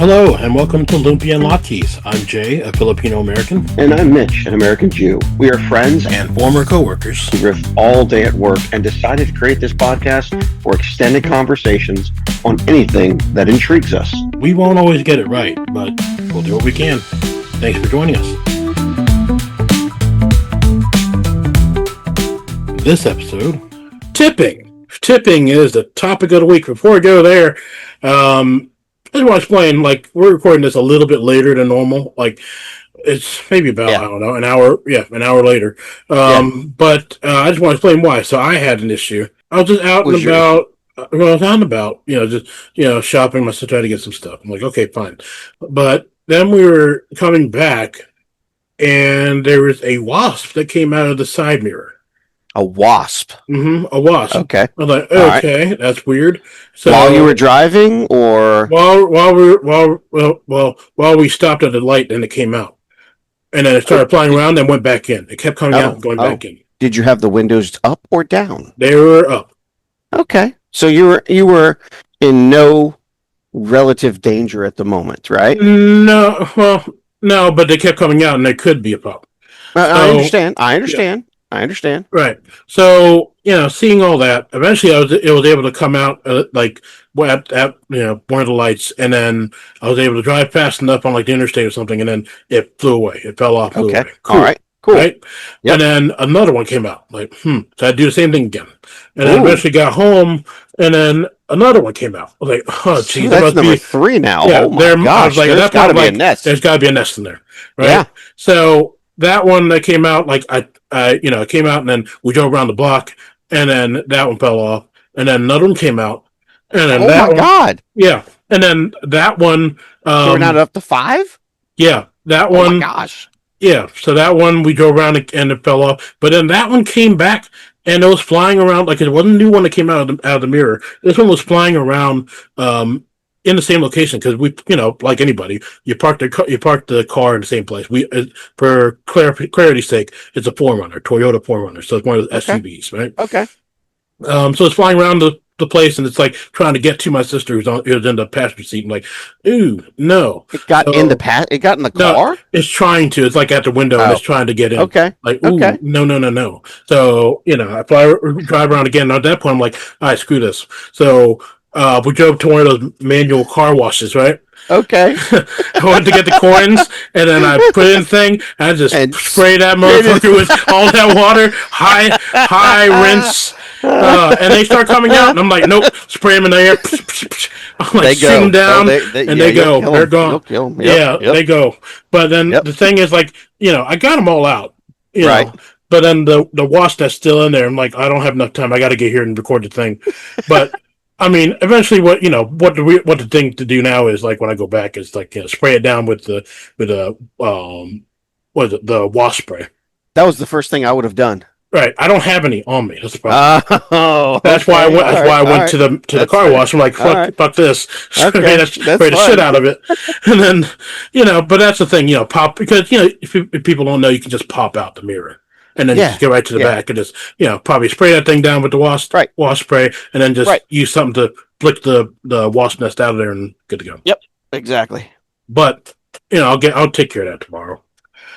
Hello, and welcome to Lumpia and Latkes. I'm Jay, a Filipino American. And I'm Mitch, an American Jew. We are friends and former co-workers who riff all day at work and decided to create this podcast for extended conversations on anything that intrigues us. We won't always get it right, but we'll do what we can. Thanks for joining us. This episode, tipping. Tipping is the topic of the week. Before I go there, I just want to explain, we're recording this a little bit later than normal. It's maybe about, I don't know, an hour later. But I just want to explain why. So I had an issue. I was just out and about. When I was out and about, shopping. My sister tried to get some stuff. I'm like, okay, fine. But then we were coming back, and there was a wasp that came out of the side mirror. A wasp? Mm-hmm, a wasp. Okay. I was like, okay, right. That's weird. So while you were driving, or while we stopped at the light, and it came out, and then it started flying around, and went back in. It kept coming out and going back in. Did you have the windows up or down? They were up. Okay, so you were in no relative danger at the moment, right? No, but they kept coming out, and they could be a problem. I understand. I understand. Right. So, seeing all that, eventually it was able to come out at one of the lights, and then I was able to drive fast enough on the interstate or something, and then it flew away. It fell off. Flew away. Cool. All right. Cool. Right. Yep. And then another one came out. So I do the same thing again, and then eventually got home, and then another one came out. I was like, oh, geez, that's number 3 now. Yeah, oh my gosh, there's got to be a nest. There's got to be a nest in there. Right. Yeah. So that one that came out, it came out, and then we drove around the block, and then that one fell off, and then another one came out, and then God, yeah, and then that one. So we're not up to 5. Yeah, that one. Oh my gosh. Yeah, so that one we drove around and it fell off, but then that one came back and it was flying around it wasn't a new one that came out of the mirror. This one was flying around. In the same location, because we, like anybody, you park the car in the same place. For clarity's sake, it's a Toyota 4Runner, so it's one of the SUVs, right? Okay. So it's flying around the place, and it's trying to get to my sister who's in the passenger seat. I'm like, ooh, no. It got in the car? No, it's trying to. It's at the window, and it's trying to get in. Okay. Ooh, okay. No. So, I drive around again, and at that point, I'm like, all right, screw this. So, we drove to one of those manual car washes, right? Okay. I went to get the coins, and then I put in the thing, and I just sprayed that motherfucker with all that water, high rinse, and they start coming out, and I'm like, nope, spray them in the air. I'm shoot them down, and they go. They're gone. You'll kill them. Yep. They go. But then the thing is, I got them all out, right. But then the wasp that's still in there, I'm like, I don't have enough time. I got to get here and record the thing. But I mean, eventually, what the thing to do now is when I go back is spray it down with the wasp spray. That was the first thing I would have done. Right, I don't have any on me. That's the problem. That's why I went to the car wash. I'm like, fuck this. Spray the shit out of it, and then but that's the thing, pop, because if people don't know, you can just pop out the mirror. And then just get right to the back and just, probably spray that thing down with the wasp spray, and then just use something to flick the wasp nest out of there and good to go. Yep, exactly. But I'll take care of that tomorrow.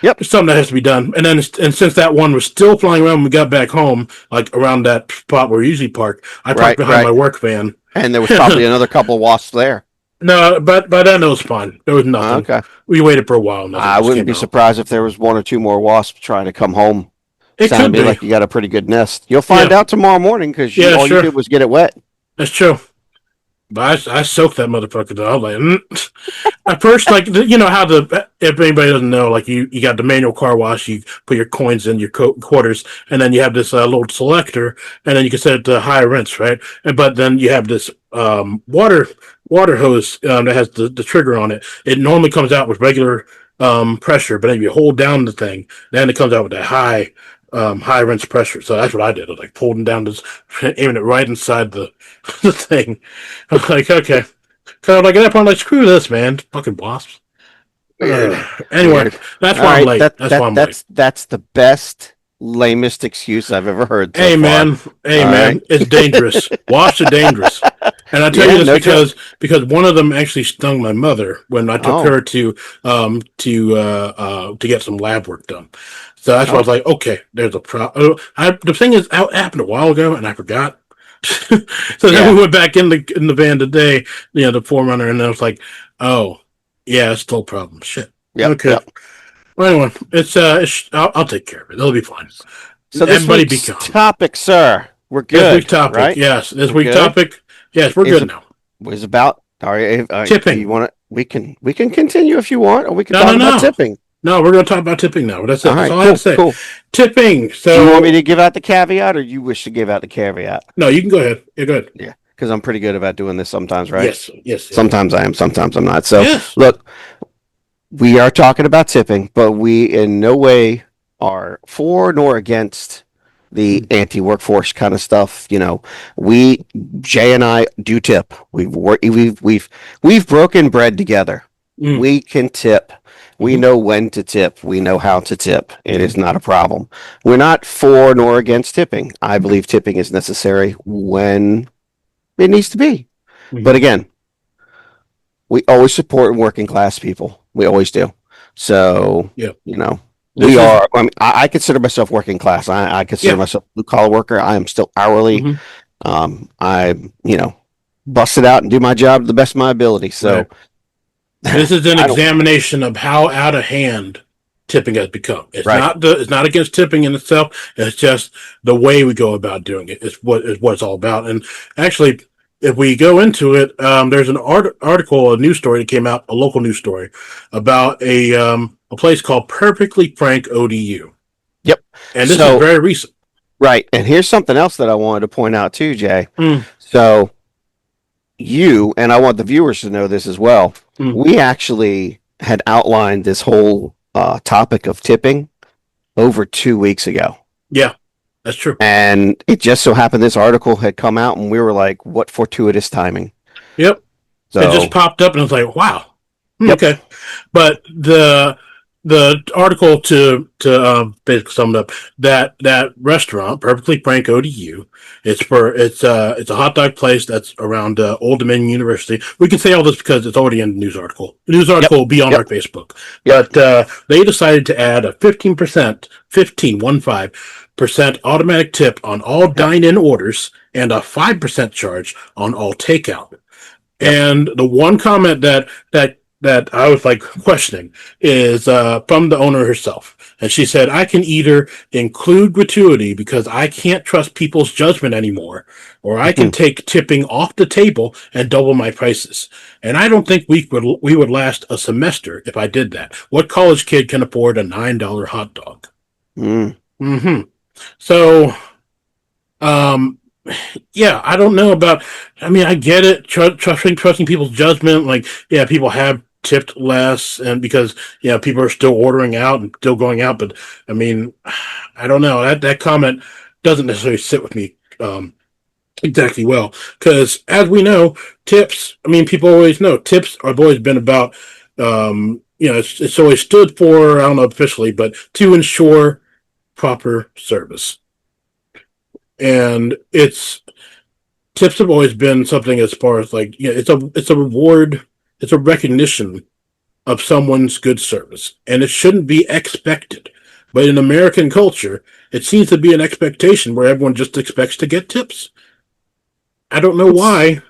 Yep, it's something that has to be done. And since that one was still flying around when we got back home, around that spot where we usually park, I parked behind my work van, and there was probably another couple of wasps there. No, but by then it was fine. There was nothing. Okay, we waited for a while. I wouldn't be surprised if there was 1 or 2 more wasps trying to come home. It could be like you got a pretty good nest. You'll find out tomorrow morning, because all you did was get it wet. That's true. But I soaked that motherfucker though. I was at first, how if anybody doesn't know, you got the manual car wash, you put your coins in your quarters, and then you have this little selector, and then you can set it to high rinse, right? But then you have this water hose that has the trigger on it. It normally comes out with regular pressure, but then if you hold down the thing, then it comes out with that high rinse pressure. So that's what I did. I was holding down this, aiming it right inside the thing. I'm like, okay. So at that point, screw this, man. Fucking wasps. Anyway, that's why I'm late. That's why I'm late. That's the best, lamest excuse I've ever heard. Hey, man. It's dangerous. Wasps are dangerous. And I tell you Yeah, this no joke. because one of them actually stung my mother when I took Oh, her to get some lab work done. So that's why I oh, was like, okay, there's a problem. The thing is, it happened a while ago, and I forgot. So then we yeah, went back in the van today, the forerunner, and I was like, oh, yeah, it's still a problem. Shit. yep, Okay. yep. Well, anyway, I'll take care of it. It'll be fine. So this Everybody be week's calm. topic, sir, we're This week's good, topic, right? yes. This We're week's good. topic, yes, we're Is good a now. was about. All right. Do you Tipping. want to? We can continue if you want, or we can No, no, talk about no. tipping. No, we're going to talk about tipping now. That's All it. That's right, all I have to cool, say. cool. Tipping. Do you want me So, to give out the caveat, or you wish to give out the caveat? no, you can go ahead. Yeah, go ahead. Yeah, because I'm pretty good about doing this sometimes, right? Yes, yes, yes. Sometimes I am, sometimes I'm not. So, Yes. look, we are talking about tipping, but we in no way are for nor against the anti-workforce kind of stuff. We Jay and I do tip. We've broken bread together. Mm, We can tip. We mm-hmm, know when to tip. We know how to tip. It mm-hmm, is not a problem. We're not for nor against tipping. I believe tipping is necessary when it needs to be. But mm-hmm. again, we always support working class people. We always do. So, Yeah. we This is, are, I mean, I consider myself working class. I consider yeah. myself a blue collar worker. I am still hourly. Mm-hmm. I, bust it out and do my job to the best of my ability. Right. So This is an I don't, examination of how out of hand tipping has become. right. It's not against tipping in itself. It's just the way we go about doing it is what it's all about. And actually, if we go into it, there's an article, a news story that came out, a local news story about a place called Perfectly Frank ODU, Yep. and this is So, very recent. right. And here's something else that I wanted to point out too, Jay. Mm, So, and I want the viewers to know this as well, mm. we actually had outlined this whole topic of tipping over 2 weeks ago. Yeah, that's true. And it just so happened this article had come out, and we were like, what fortuitous timing. Yep, it just So, popped up, and I was like, wow. yep. Okay, but the article to basically sum it up, that restaurant, Perfectly Frank ODU, it's a hot dog place that's around Old Dominion University. We can say all this because it's already in the news article. The news Yep. article will be on Yep. our Facebook. Yep. But they decided to add a 15% automatic tip on all Yep. dine-in orders and a 5% charge on all takeout. Yep. And the one comment that I was like questioning is from the owner herself. And she said, I can either include gratuity because I can't trust people's judgment anymore, or I can take tipping off the table and double my prices. And I don't think we would last a semester if I did that. What college kid can afford a $9 hot dog? Mm. Mm-hmm. So, um, yeah, I don't know about. I mean, I get it. Trusting people's judgment. Like, yeah, people have tipped less, and because people are still ordering out and still going out. But I mean, I don't know. That comment doesn't necessarily sit with me exactly well, because as we know, tips. I mean, people always know tips have always been about. It's always stood for. I don't know officially, but to ensure proper service, and it's tips have always been something as far as like it's a reward, it's a recognition of someone's good service, and it shouldn't be expected. But in American culture, it seems to be an expectation where everyone just expects to get tips. I don't know It's, why.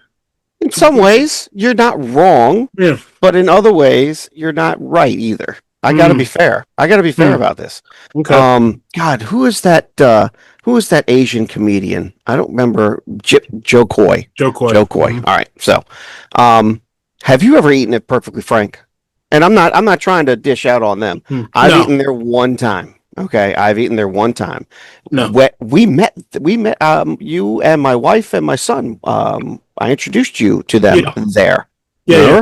in some ways, you're not wrong, Yeah. but in other ways, you're not right either. I got to be fair. I got to be fair about this. Okay. God, who is that? Who is that Asian comedian? I don't remember. Joe Coy. Joe Coy. Joe Coy. Mm-hmm. All right. So, have you ever eaten at Perfectly Frank? And I'm not trying to dish out on them. I've eaten there one time. Okay, I've eaten there one time. No. We met. You and my wife and my son. I introduced you to them there. Yeah.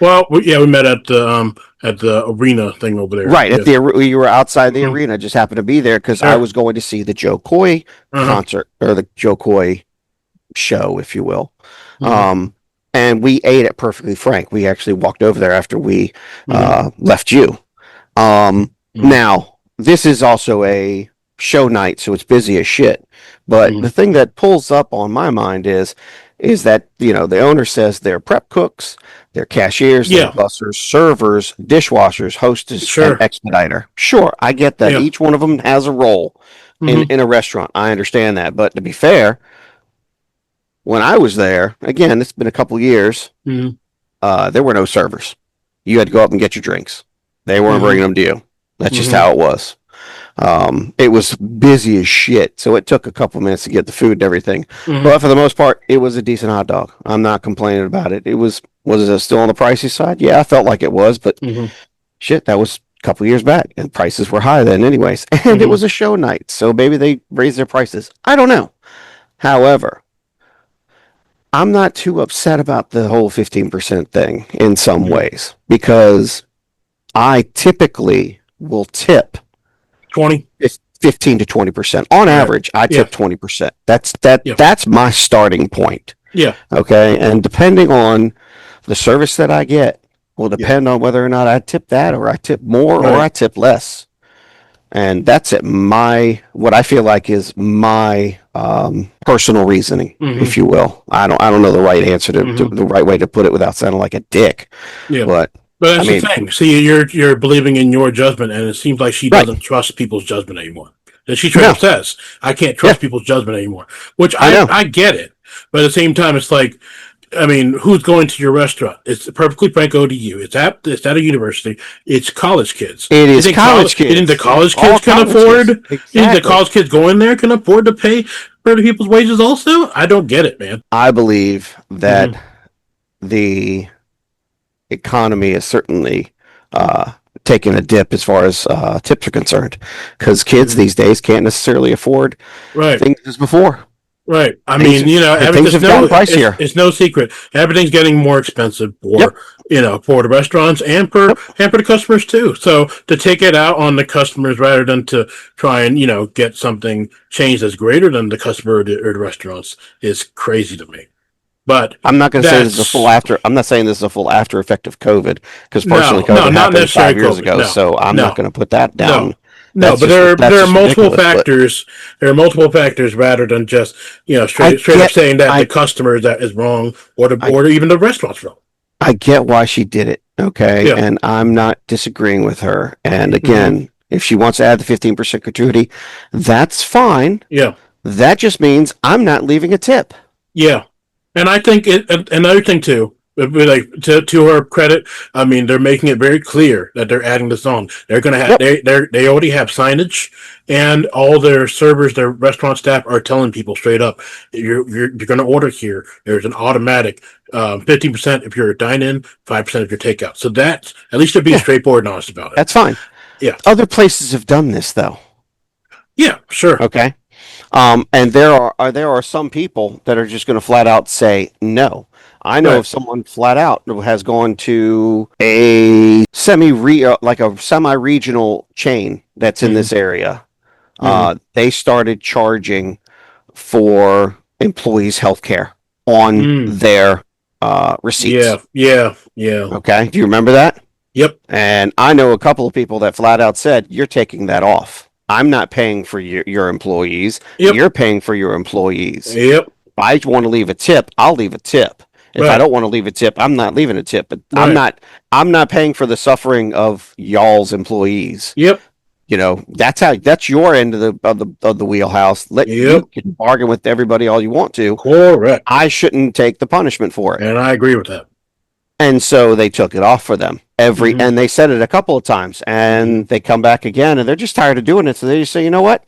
Well, we met at the arena thing over there. Right, at you were outside the arena. Just happened to be there because I was going to see the Joe Coy concert, or the Joe Coy show, if you will. And we ate at Perfectly Frank. We actually walked over there after we left you. Now, this is also a show night, so it's busy as shit. But the thing that pulls up on my mind is, is that, the owner says they're prep cooks, they're cashiers, they're Yeah. bussers, servers, dishwashers, hostess, and Sure. expediter. Sure, I get that. Yeah. Each one of them has a role Mm-hmm. in a restaurant. I understand that. But to be fair, when I was there, again, it's been a couple years, Mm-hmm. there were no servers. You had to go up and get your drinks. They weren't Mm-hmm. bringing them to you. That's just Mm-hmm. how it was. It was busy as shit, so it took a couple minutes to get the food and everything. Mm-hmm. But for the most part, it was a decent hot dog. I'm not complaining about it. Was it still on the pricey side? Yeah, I felt like it was, but Mm-hmm. shit, that was a couple years back, and prices were high then, anyways. And Mm-hmm. it was a show night, so maybe they raised their prices. I don't know. However, I'm not too upset about the whole 15% thing in some Mm-hmm. ways because I typically will tip 20. 15 to 20%. On average, I tip 20%. That's my starting point. Yeah. Okay. And depending on the service that I get will depend on whether or not I tip that or I tip more or I tip less. And that's what I feel like is my personal reasoning, if you will. I don't know the right answer to the right way to put it without sounding like a dick. Yeah. But that's the thing. See, you're believing in your judgment, and it seems like she doesn't trust people's judgment anymore. And she straight up says, "I can't trust people's judgment anymore," which I get it. But at the same time, it's like, I mean, who's going to your restaurant? It's perfectly frank ODU. It's at a university. It's college kids. It is college kids. You think the college kids can afford? Exactly. You think the college kids going there can afford to pay for the people's wages? Also, I don't get it, man. I believe that the economy is certainly taking a dip as far as tips are concerned, because kids these days can't necessarily afford things as before. Right. I mean, things have gotten pricier. It's no secret. Everything's getting more expensive for for the restaurants and for the customers too. So to take it out on the customers rather than to try and get something changed that's greater than the customer or the restaurants is crazy to me. But I'm not going to say this is a full after. I'm not saying this is a full after effect of COVID, because personally, COVID happened 5 years ago. So I'm not going to put that down. No, but there are multiple factors. There are multiple factors rather than just straight up saying that the customer that is wrong or even the restaurant's wrong. I get why she did it, okay, and I'm not disagreeing with her. And again, if she wants to add the 15% gratuity, that's fine. Yeah, that just means I'm not leaving a tip. Yeah, and I think another thing too. Like to her credit, I mean, they're making it very clear that they're adding this on. They're going to have they already have signage, and all their servers, their restaurant staff are telling people straight up, you're going to order here. There's an automatic 15% if you're a dine-in, 5% if you're takeout. So that's at least they're being straightforward and honest about it. That's fine. Yeah. Other places have done this though. Yeah. Sure. Okay. And there are some people that are just going to flat out say no. I know of someone flat out who has gone to a semi-regional chain that's in this area. They started charging for employees' health care on their receipts. Yeah. Okay. Do you remember that? Yep. And I know a couple of people that flat out said, you're taking that off. I'm not paying for your employees. Yep. You're paying for your employees. Yep. If I want to leave a tip, I'll leave a tip. If I don't want to leave a tip, I'm not leaving a tip. But I'm not paying for the suffering of y'all's employees. Yep. That's your end of the wheelhouse. You can bargain with everybody all you want to. Correct. I shouldn't take the punishment for it. And I agree with that. And so they took it off for them and they said it a couple of times, and they come back again, and they're just tired of doing it. So they just say, you know what?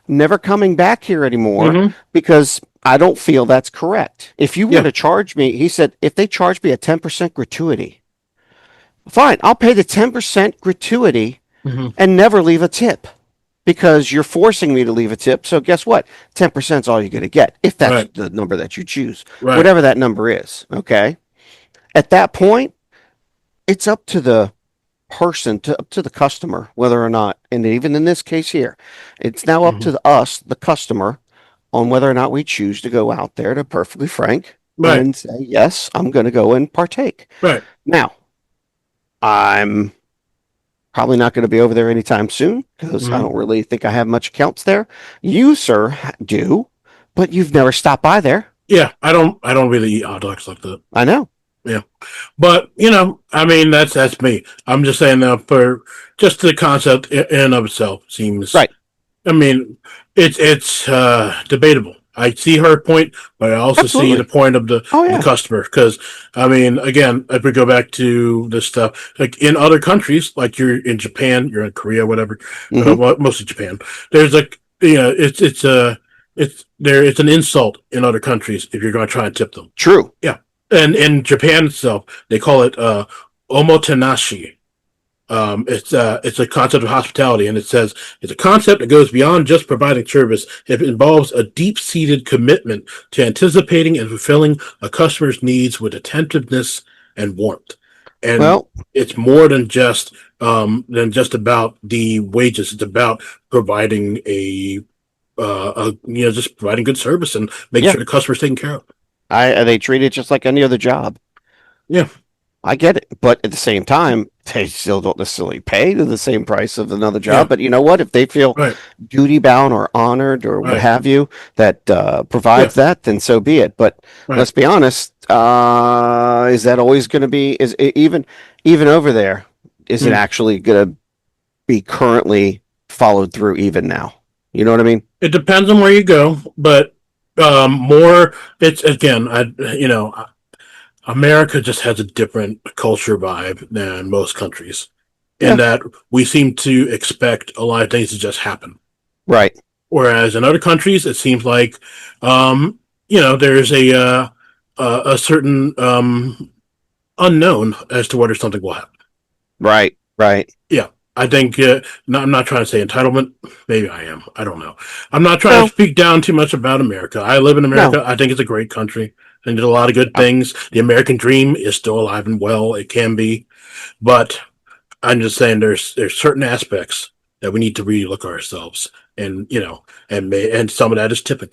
Never coming back here anymore because I don't feel that's correct. If you were to charge me, he said, if they charge me a 10% gratuity, fine, I'll pay the 10% gratuity and never leave a tip, because you're forcing me to leave a tip. So guess what? 10% is all you're going to get, if that's the number that you choose, whatever that number is. Okay. At that point, it's up to the person, up to the customer, whether or not, and even in this case here, it's now up to us, the customer, on whether or not we choose to go out there, to perfectly frank, and say, yes, I'm going to go and partake. Right. Now, I'm probably not going to be over there anytime soon, because I don't really think I have much accounts there. You, sir, do, but you've never stopped by there. Yeah, I don't really eat hot dogs like that. I know. Yeah, but I mean, that's me. I'm just saying that for just the concept in and of itself seems. Right. I mean, it's debatable. I see her point, but I also see the Absolutely. point of Oh the yeah. customer. Because I mean, again, if we go back to this stuff, like in other countries, like you're in Japan, you're in Korea, whatever, Hmm. well, mostly Japan. There's like it's an insult in other countries if you're going to try and tip them. True. Yeah, and in Japan itself, they call it omotenashi. It's a concept of hospitality, and it says it's a concept that goes beyond just providing service. It involves a deep-seated commitment to anticipating and fulfilling a customer's needs with attentiveness and warmth. And Well, it's more than just about the wages. It's about providing just providing good service and making yeah. sure the customer's taken care of. They treat it just like any other job. Yeah, I get it, but at the same time, they still don't necessarily pay to the same price of another job. yeah, But you know what? If they feel right, duty bound or honored or what right, have you that yeah, provides that, then so be it. But right. let's be honest, is that always going to be? Is it, even over there? Is it Mm. actually going to be currently followed through even now? You know what I mean? It depends on where you go, but more. It's again, America just has a different culture vibe than most countries, in Yeah. that we seem to expect a lot of things to just happen. Right. Whereas in other countries, it seems like, there's a certain unknown as to whether something will happen. Right. Right. Yeah, I think. I'm not trying to say entitlement. Maybe I am. I don't know. I'm not trying No. to speak down too much about America. I live in No. America. I think it's a great country. I think there's a lot of good Uh, things. The American dream is still alive and well. It can be, but I'm just saying there's certain aspects that we need to really look at ourselves, and and some of that is tipping.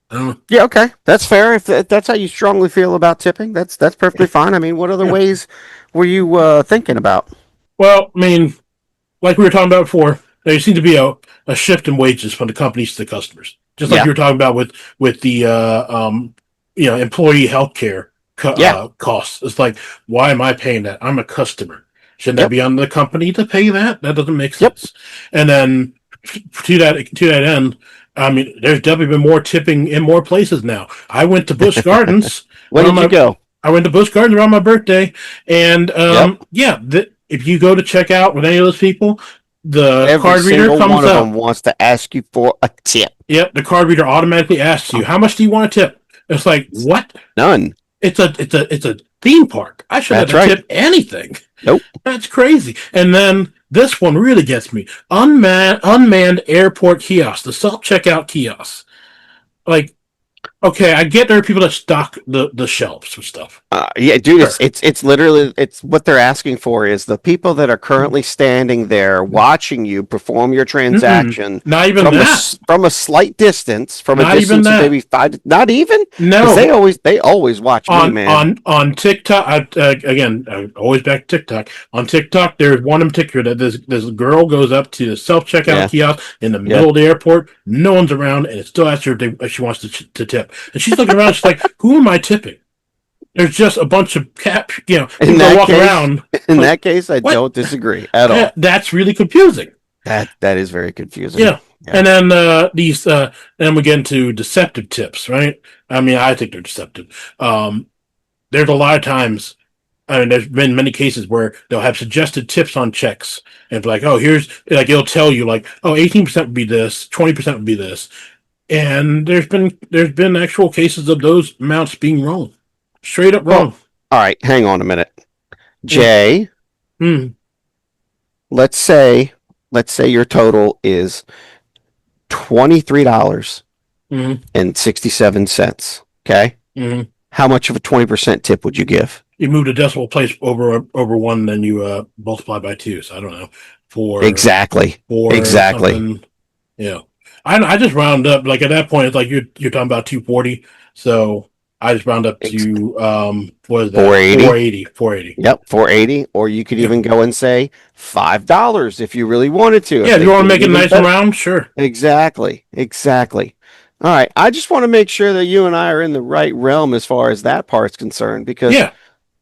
I don't know. Yeah, okay, that's fair. If that's how you strongly feel about tipping, that's perfectly fine. I mean, what other Yeah. ways were you thinking about? Well, I mean, like we were talking about before, there seems to be a shift in wages from the companies to the customers. Just like Yeah, you were talking about with the employee healthcare yeah, costs. It's like, why am I paying that? I'm a customer. Shouldn't that yep, be on the company to pay that? That doesn't make yep. sense. And then to that end, I mean, there's definitely been more tipping in more places now. I went to Busch Gardens When around did you my go? I went to Busch Gardens around my birthday, and Yep. if you go to check out with any of those people, the Every card reader single comes one of them up. wants to ask you for a tip. Yep, the card reader automatically asks you, "How much do you want to tip?" It's like, what? None. It's a theme park. I should have That's to right. tip anything. Nope. That's crazy. And then this one really gets me: unmanned airport kiosks, the self checkout kiosks. Like, okay, I get there are people that stock the shelves with stuff. Yeah, dude, Sure. it's literally it's what they're asking for is the people that are currently standing there watching you perform your Mm-mm. transaction Not even from that. from a slight distance, from a Not even distance of that. maybe five, not even because No. they always watch me, on man. on TikTok. Again, always back to TikTok. On TikTok, there's one in particular that this girl goes up to the self checkout Yeah, kiosk in the yeah. middle of the airport. No one's around, and it still asks her if she wants to tip. And she's looking around. She's like, "Who am I tipping?" There's just a bunch of In people that that walk case, around. in Like, that case, I what? don't disagree at all. That's really confusing. That is very confusing. Yeah. Yeah. And then then we get into deceptive tips, right? I mean, I think they're deceptive. There's a lot of times. I mean, there's been many cases where they'll have suggested tips on checks, and like, oh, here's like it'll tell you like, oh, 18% would be this, 20% would be this, and there's been actual cases of those amounts being wrong, straight up Well, wrong. all right, hang on a minute. Yeah. Jay, Mm. let's say your total is $23 Mm-hmm. and 67 cents. Okay. Mm-hmm. How much of a 20% tip would you give? You move the decimal place over one, then you multiply by two. So I don't know, Exactly. four Exactly. something. Yeah, I just round up. Like at that point, it's like you're talking about 240. So I just round up to what is that? 480. 480. 480. Yep, 480. Or you could Yeah. even go and say $5 if you really wanted to. Yeah, if you want to make it nice and round, sure. Exactly. Exactly. All right. I just want to make sure that you and I are in the right realm as far as that part's concerned, because Yeah.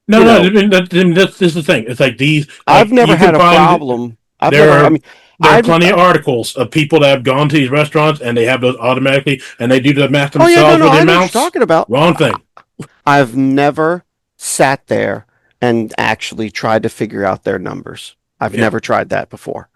No, you no. know This is the thing. It's like these. I've Like never you can had a find problem. I've there never. I are mean, there are I've. plenty of articles of people that have gone to these restaurants and they have those automatically and they do the math Oh yeah, no, themselves no. with the I know what you're amounts. talking about. Wrong thing. I've never sat there and actually tried to figure out their numbers. I've Yeah. never tried that before.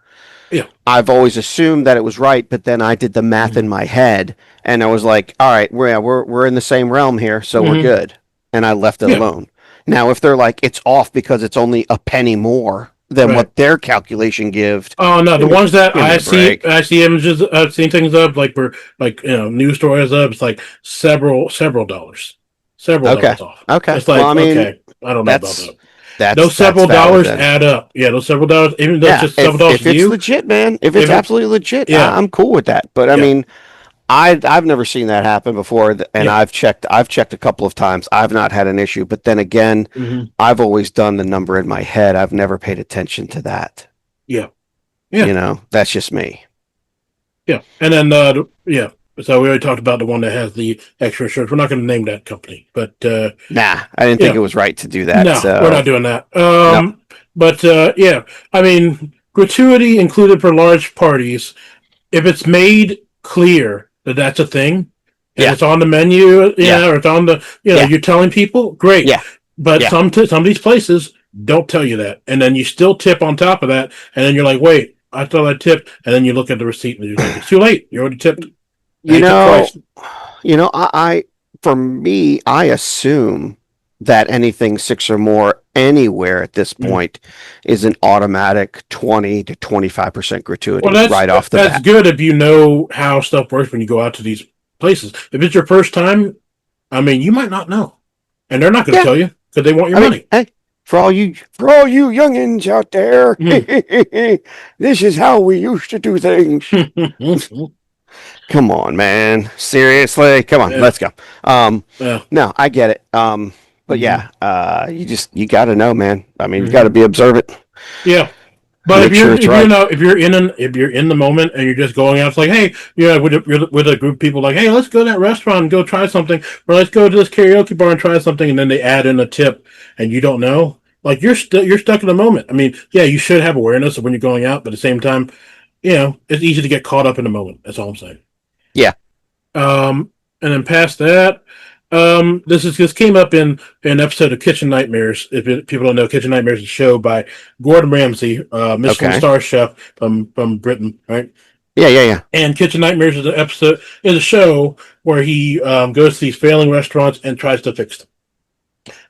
Yeah. I've always assumed that it was right, but then I did the math in Mm-hmm. my head, and I was like, "All right, we're in the same realm here, so we're Mm-hmm. good." And I left it Yeah. alone. Now, if they're like it's off because it's only a penny more than Right. what their calculation gives, Oh no, the ones that give me a break. I see images, I've seen things of like for like news stories of. It's like several Okay, dollars off. okay. It's Well, I like mean, okay, I don't know about that's that. that's Those that's several valid dollars then. add up. Yeah, those several dollars, even though it's Yeah, just several dollars if to it's you. legit, man, if it's If it, absolutely legit, yeah, I'm cool with that. But I yeah, mean, I've never seen that happen before, and yeah, I've checked a couple of times. I've not had an issue. But then again, hmm I've always done the number in my head. I've never paid attention to that. yeah, yeah, That's just me. yeah. And then yeah. So we already talked about the one that has the extra insurance. We're not going to name that company, but Nah, I didn't think yeah, it was right to do that. no, we're not So doing that. no, But yeah, I mean, gratuity included for large parties. If it's made clear that that's a thing, and yeah, it's on the menu, yeah, or it's on the, yeah, you're telling people, great. yeah, But yeah. some of these places don't tell you that, and then you still tip on top of that, and then you're like, wait, I thought I tipped, and then you look at the receipt and you're like, it's too late. You already tipped. And You you tipped know, twice. I for me, I assume that anything six or more anywhere at this Mm. point is an automatic 20 to 25% Well, gratuity right off the that's bat. good if you know how stuff works when you go out to these places. If it's your first time, I mean, you might not know, and they're not going to Yeah, tell you because they want your I mean, money. hey, for all you youngins out there, Mm. this is how we used to do things. Come on, man. Seriously, come on, Yeah, let's go. Um, yeah. no, I get it. But Hmm. yeah, you got to know, man. I mean, you got Hmm. to be observant. Yeah. But Make sure it's right. if you're in the moment and you're just going out, it's like, hey, with a group of people, like, hey, let's go to that restaurant and go try something, or let's go to this karaoke bar and try something, and then they add in a tip, and you don't know, like you're stuck in the moment. I mean, yeah, you should have awareness of when you're going out, but at the same time, it's easy to get caught up in the moment. That's all I'm saying. Yeah. And then past that, this came up in an episode of Kitchen Nightmares. People don't know, Kitchen Nightmares is a show by Gordon Ramsay, Michelin Okay. star chef from Britain, right? Yeah. Yeah. Yeah. And Kitchen Nightmares is a show where he goes to these failing restaurants and tries to fix them.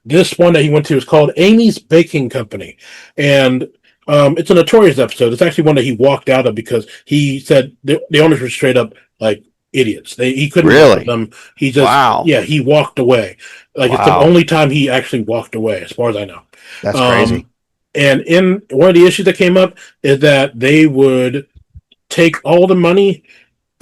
This one that he went to is called Amy's Baking Company, and it's a notorious episode. It's actually one that he walked out of because he said the owners were straight up like idiots. He couldn't work with Really? them. He just Wow. he walked away. Like it's the Wow. only time he actually walked away, as far as I know. That's crazy. Um, and in one of the issues that came up is that they would take all the money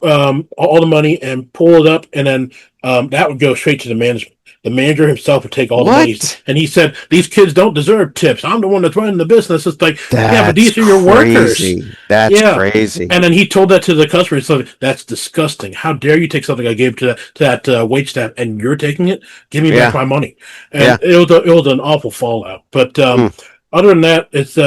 and pull it up, and then that would go straight to the management. The manager himself would take all the money, What? and he said, "These kids don't deserve tips. I'm the one that's running the business." It's like, yeah, but That's these are your workers. crazy. That's Yeah, crazy. and then he told that to the customer. So that's disgusting. How dare you take something I gave to that wait staff, and you're taking it? Give me back Yeah. my money. Yeah. And it was an awful fallout. But Mm. other than that, it's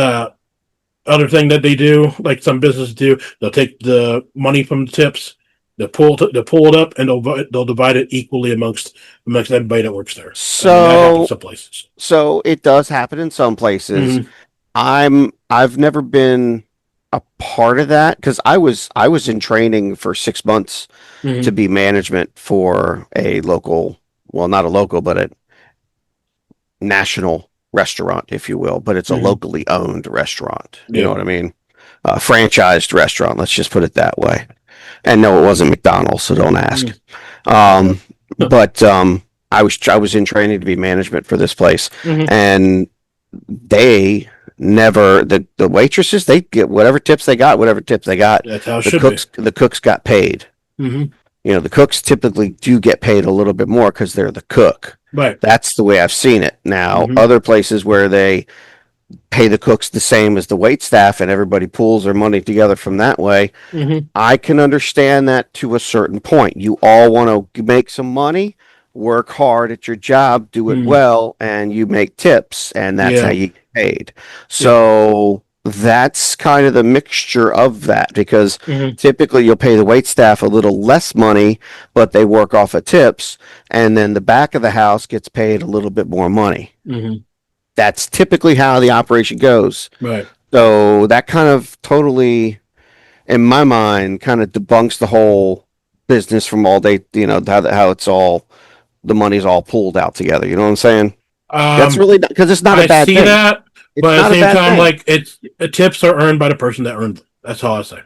other thing that they do, like some businesses do, they'll take the money from the tips, they'll pull it up, and they'll divide it equally amongst everybody that works there. I mean, that happens So, some places. so it does happen in some places. Mm-hmm. I've never been a part of that because I was in training for 6 months Mm-hmm. to be management for a local, well, not a local, but a national restaurant, if you will, but it's a Mm-hmm. locally owned restaurant. You know Yeah. what I mean? A franchised restaurant. Let's just put it that way. And no, it wasn't McDonald's, so don't ask. Um, but I was in training to be management for this place, Mm-hmm. and they never the waitresses they get whatever tips they got, whatever tips they got. That's how it The should cooks got paid. be. Mm-hmm. The cooks typically do get paid a little bit more because they're the cook. Right. That's the way I've seen it. Now, Mm-hmm. other places where they pay the cooks the same as the wait staff, and everybody pools their money together from that way. Mm-hmm. I can understand that to a certain point. You all want to make some money, work hard at your job, do it Mm-hmm. well, and you make tips, and that's how Yeah. you get paid. Yeah. So that's kind of the mixture of that, because Mm-hmm. typically you'll pay the wait staff a little less money, but they work off of tips, and then the back of the house gets paid a little bit more money. Mm-hmm. That's typically how the operation goes. Right. So that kind of totally, in my mind, kind of debunks the whole business from all day, how it's all, the money's all pooled out together. You know what I'm saying? That's Um, really, because it's not a I bad see thing. that, It's but at not the a same bad time, thing. like tips are earned by the person that earned them. That's all I say.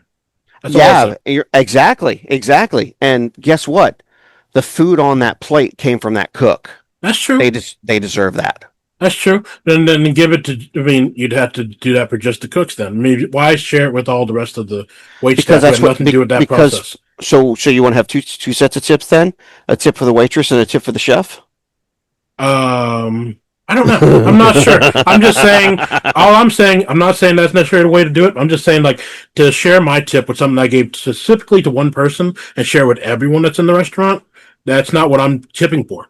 That's all I Yeah, say. exactly. And guess what? The food on that plate came from that cook. That's true. They deserve that. That's true. Then give it to. I mean, you'd have to do that for just the cooks. Then maybe why share it with all the rest of the wait Because staff who that's had what, nothing to do with that because, process? so you want to have two sets of tips then? A tip for the waitress and a tip for the chef? I don't know. I'm not sure. I'm just saying. All I'm saying. I'm not saying that's necessarily the way to do it. I'm just saying, like, to share my tip with something I gave specifically to one person and share with everyone that's in the restaurant. That's not what I'm tipping for.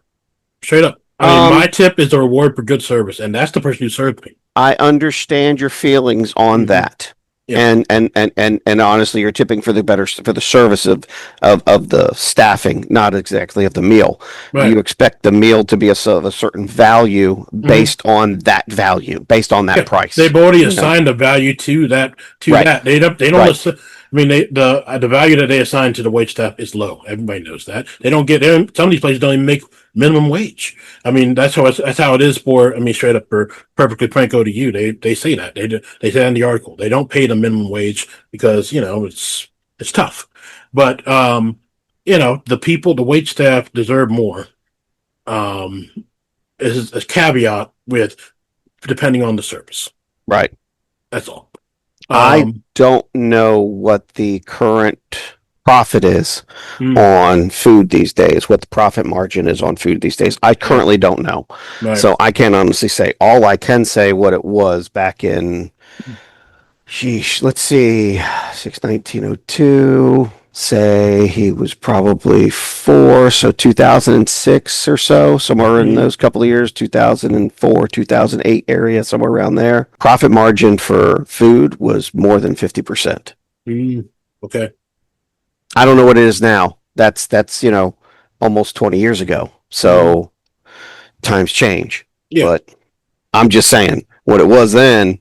Straight up. I mean, my Um, tip is a reward for good service, and that's the person who served me. I understand your feelings on Mm-hmm. that. Yeah. And honestly, you're tipping for the service of the staffing, not exactly of the meal. Right. You expect the meal to be of a certain value Mm-hmm. based on that value, based on that Yeah, price. they've already You know, assigned a value to that. right, They don't right. listen. I mean, the value that they assign to the wage staff is low. Everybody knows that. Some of these places don't even make minimum wage. I mean, that's how it is for. I mean, straight up for perfectly franco to you, they say that they say in the article they don't pay the minimum wage because it's tough. But the wage staff deserve more. Um, is a caveat with depending on the service. Right. That's all. I don't know what the current profit is Hmm. on food these days, what the profit margin is on food these days. I currently don't know. Right. So I can't honestly say. All I can say what it was back in, sheesh, let's see, 6/1902. Say he was probably 4, so 2006 or so, somewhere in those couple of years, 2004, 2008 area, somewhere around there. Profit margin for food was more than 50%. Okay. I don't know what it is now. That's almost 20 years ago. So times change. Yeah. But I'm just saying what it was then.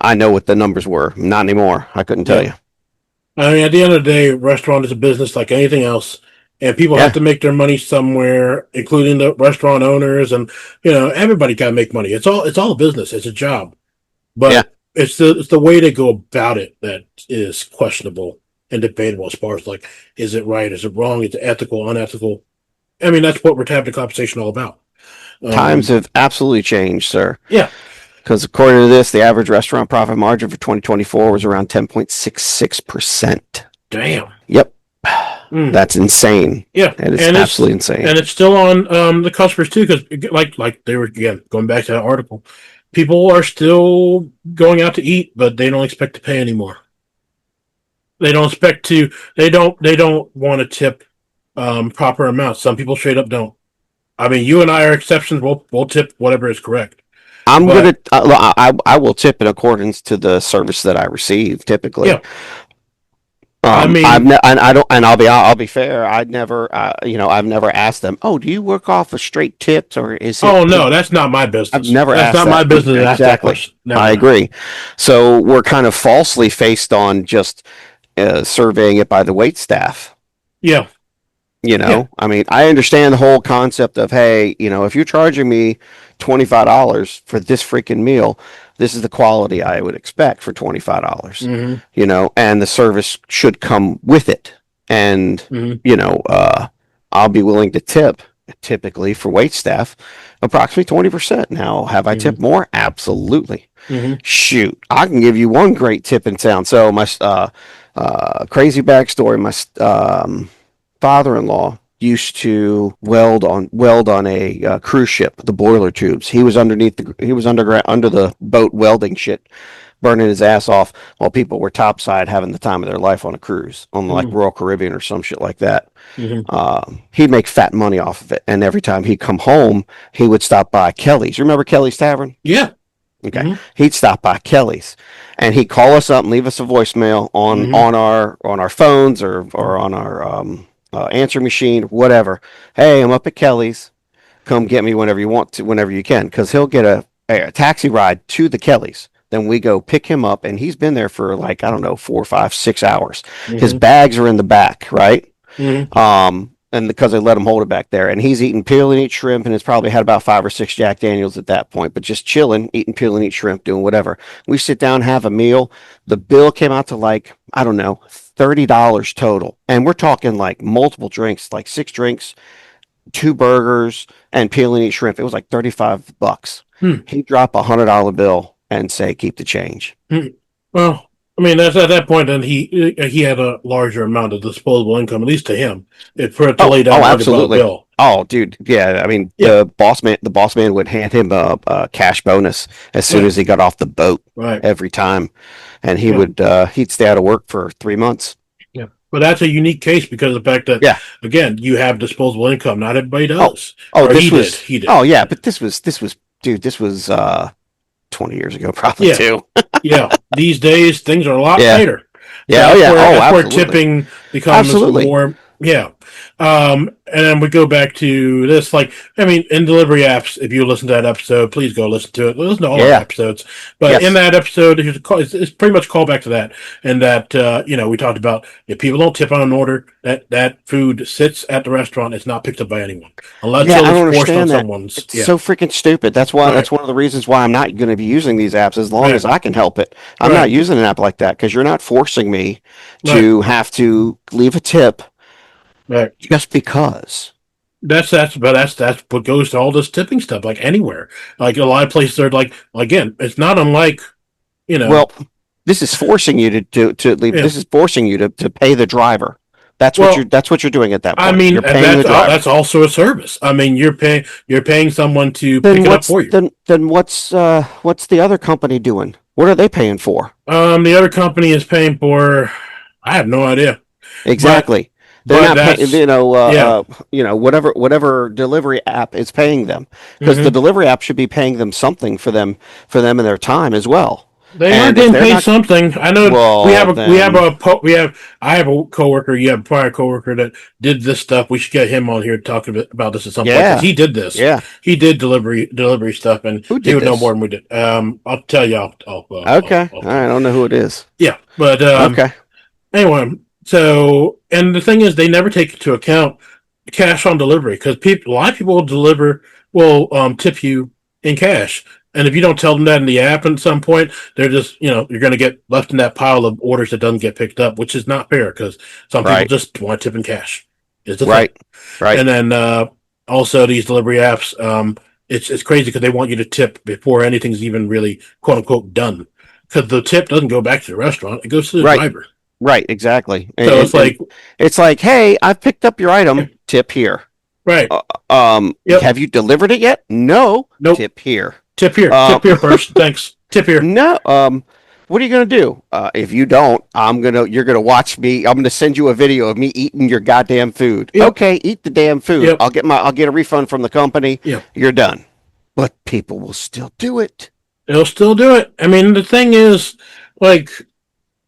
I know what the numbers were. Not anymore. I couldn't tell you. I mean, at the end of the day, restaurant is a business like anything else, and people have Yeah. to make their money somewhere, including the restaurant owners, and everybody got to make money. It's all a business. It's a job, Yeah. but it's the way they go about it that is questionable and debatable as far as like, is it right? Is it wrong? Is it ethical? Unethical? I mean, that's what we're having the conversation all about. Times have absolutely changed, sir. Yeah. Because according to this, the average restaurant profit margin for 2024 was around 10.66%. Damn. Yep. Mm. That's insane. Yeah, That is absolutely insane. and it's still on the customers too, because like they were again going back to that article. People are still going out to eat, but they don't expect to pay anymore. They don't expect to. They don't want to tip proper amounts. Some people straight up don't. I mean, you and I are exceptions. We'll tip whatever is correct. I'm But gonna. I will tip in accordance to the service that I receive. Typically, yeah, I I've mean, and I don't, and I'll be fair. I've never asked them. Oh, do you work off of straight tips or is it? oh no, that's not my I've business. never That's asked not my that. business to ask that Exactly. question. No, I no. agree. So we're kind of falsely faced on just surveying it by the wait staff. Yeah, yeah. I mean, I understand the whole concept of, hey, if you're charging me $25 for this freaking meal, this is the quality I would expect for $25. Mm-hmm. And the service should come with it. And Mm-hmm. I'll be willing to tip typically for wait staff approximately 20%. Now, have I tipped more? Absolutely. Mm-hmm. Shoot, I can give you one great tip in town. So my crazy backstory, my father-in-law used to weld on a cruise ship, the boiler tubes. He was underground under the boat welding shit, burning his ass off while people were topside having the time of their life on a cruise on like Royal Caribbean or some shit like that. He'd make fat money off of it, and every time he'd come home, he would stop by Kelly's. You remember Kelly's Tavern? Yeah. Okay. He'd stop by Kelly's, and he'd call us up and leave us a voicemail on our phones or on our answer machine, whatever. Hey, I'm up at Kelly's. Come get me whenever you want to, whenever you can, because he'll get a taxi ride to the Kellys. Then we go pick him up, and he's been there for like, I don't know, 4, 5, 6 hours. His bags are in the back, right? And because they let him hold it back there, and he's eating peel and eat shrimp, and it's probably had about 5 or 6 Jack Daniels at that point, but just chilling, eating peel and eat shrimp, doing whatever. We sit down, have a meal. The bill came out to like, I don't know, $30 total, and we're talking like multiple drinks, like 6 drinks, 2 burgers, and peel and eat shrimp. It was like $35. He'd drop $100 bill and say, "Keep the change." Well, I mean, that's at that point. Then he had a larger amount of disposable income, at least to him, for it to lay down absolutely. bill. Oh, dude, yeah. I mean, the boss man would hand him a cash bonus as soon as he got off the boat, every time, and he'd stay out of work for 3 months. Yeah, but that's a unique case because of the fact that again, you have disposable income. Not everybody does. He did. Oh yeah, but this was 20 years ago, probably too. These days things are a lot tighter. That's where tipping becomes more. Yeah. And then we go back to this, like, I mean, in delivery apps, if you listen to that episode, please go listen to it. Listen to all our episodes. But in that episode, it's pretty much a callback to that. And that, we talked about if people don't tip on an order, that food sits at the restaurant. It's not picked up by anyone. Unless it's forced on someone's. It's so freaking stupid. That's why. That's one of the reasons why I'm not going to be using these apps as long as I can help it. I'm not using an app like that because you're not forcing me to have to leave a tip. Right. Just because. That's what goes to all this tipping stuff, like anywhere. Like a lot of places are like, again, it's not unlike, Well, this is forcing you to leave. This is forcing you to pay the driver. That's what you're doing at that point. I mean, you're paying the driver. That's also a service. I mean, you're paying someone to pick it up for you. Then what's the other company doing? What are they paying for? The other company is paying for, I have no idea. Exactly. They're not paying, whatever delivery app is paying them, because the delivery app should be paying them something for them and their time as well. They are getting paid something. I know. I have a coworker. You have a prior coworker that did this stuff. We should get him on here to talk about this at some point, because he did this. Yeah, he did delivery stuff, and he would know more than we did. I'll tell you. Okay. I don't know who it is. Yeah, but okay. Anyway. So, and the thing is, they never take into account cash on delivery, because a lot of people will tip you in cash, and if you don't tell them that in the app at some point, they're just you're going to get left in that pile of orders that doesn't get picked up, which is not fair, because some people just want to tip in cash. Is the thing. Right. And then also these delivery apps, it's crazy because they want you to tip before anything's even really quote unquote done, because the tip doesn't go back to the restaurant; it goes to the driver. Right, exactly. So it's like, hey, I've picked up your item. Tip here. Right. Have you delivered it yet? No. Nope. Tip here. Tip here. Tip here first. Thanks. Tip here. No. What are you gonna do? If you don't, you're gonna watch me. I'm gonna send you a video of me eating your goddamn food. Yep. Okay, eat the damn food. Yep. I'll get a refund from the company. Yep. You're done. But people will still do it. They'll still do it. I mean, the thing is, like,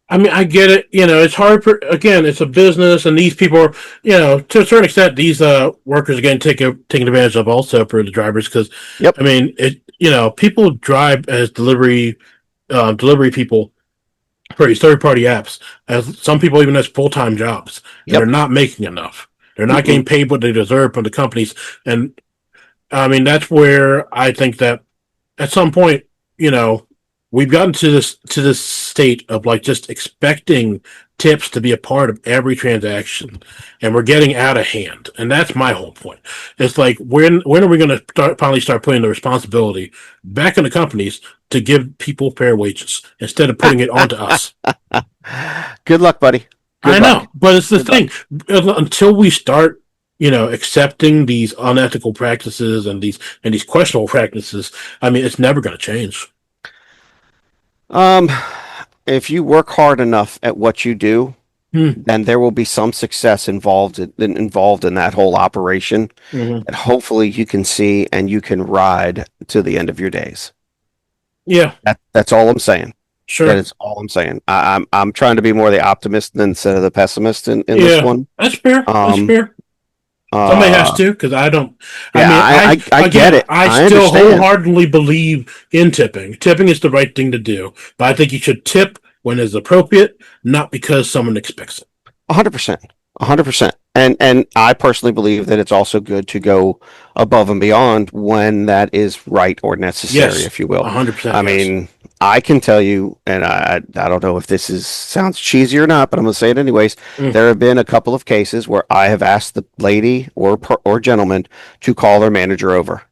I mean, I get it. It's hard it's a business, and these people are, to a certain extent, these workers again taking advantage of also for the drivers, because, I mean, people drive as delivery people for these third-party apps, as some people even as full-time jobs. And they're not making enough. They're not getting paid what they deserve from the companies, and I mean, that's where I think that at some point, we've gotten to this state of like just expecting tips to be a part of every transaction, and we're getting out of hand. And that's my whole point. It's like, when are we going to finally start putting the responsibility back in the companies to give people fair wages instead of putting it onto us? Good luck, buddy. I know, but it's the thing. Until we start, accepting these unethical practices and these questionable practices, I mean, it's never going to change. Um, if you work hard enough at what you do, Hmm. then there will be some success involved in that whole operation, Mm-hmm. and hopefully you can see and you can ride to the end of your days. Yeah, That's all I'm saying. That sure. is all I'm saying. I'm trying to be more the optimist instead of the pessimist in this Yeah, one. that's fair. That's Um, fair. Somebody has uh, to, because I don't. I yeah, mean, I get it. I I still understand. wholeheartedly believe in tipping. Tipping is the right thing to do, but I think you should tip when it's appropriate, not because someone expects it. 100%. 100%. And I personally believe that it's also good to go above and beyond when that is right or necessary, Yes, if you will. 100%. I Yes. mean, I can tell you, and I don't know if this is sounds cheesy or not, but I'm going to say it anyways. Mm. There have been a couple of cases where I have asked the lady or gentleman to call their manager over,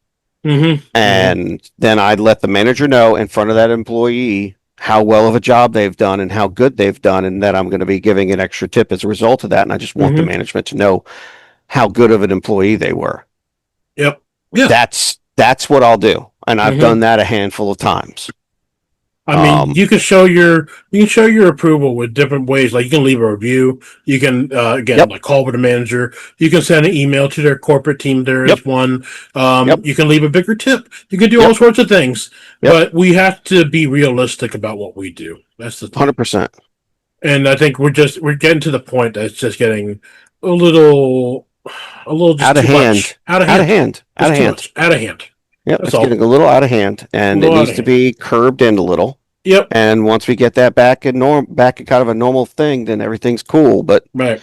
Mm-hmm. Mm-hmm. and then I'd let the manager know in front of that employee how well of a job they've done and how good they've done, and that I'm going to be giving an extra tip as a result of that. And I just want the Mm-hmm. management to know how good of an employee they were. Yep. Yeah. That's what I'll do, and I've Mm-hmm. done that a handful of times. I mean, Um, you can show your approval with different ways. Like you can leave a review. You can again yep, like call with the manager. You can send an email to their corporate team. There yep, is one. yep, You can leave a bigger tip. You can do all yep, sorts of things. yep, But we have to be realistic about what we do. That's the thing. 100%. And I think we're getting to the point that it's just getting a little just Out of too much. hand, Out of out of hand. hand, out It's of too hand. much. Out of hand. Yep, That's it's all. getting a little out of hand, A and it little out needs of to hand. be curbed in a little. Yep. And once we get that back in kind of a normal thing, then everything's cool. But Right.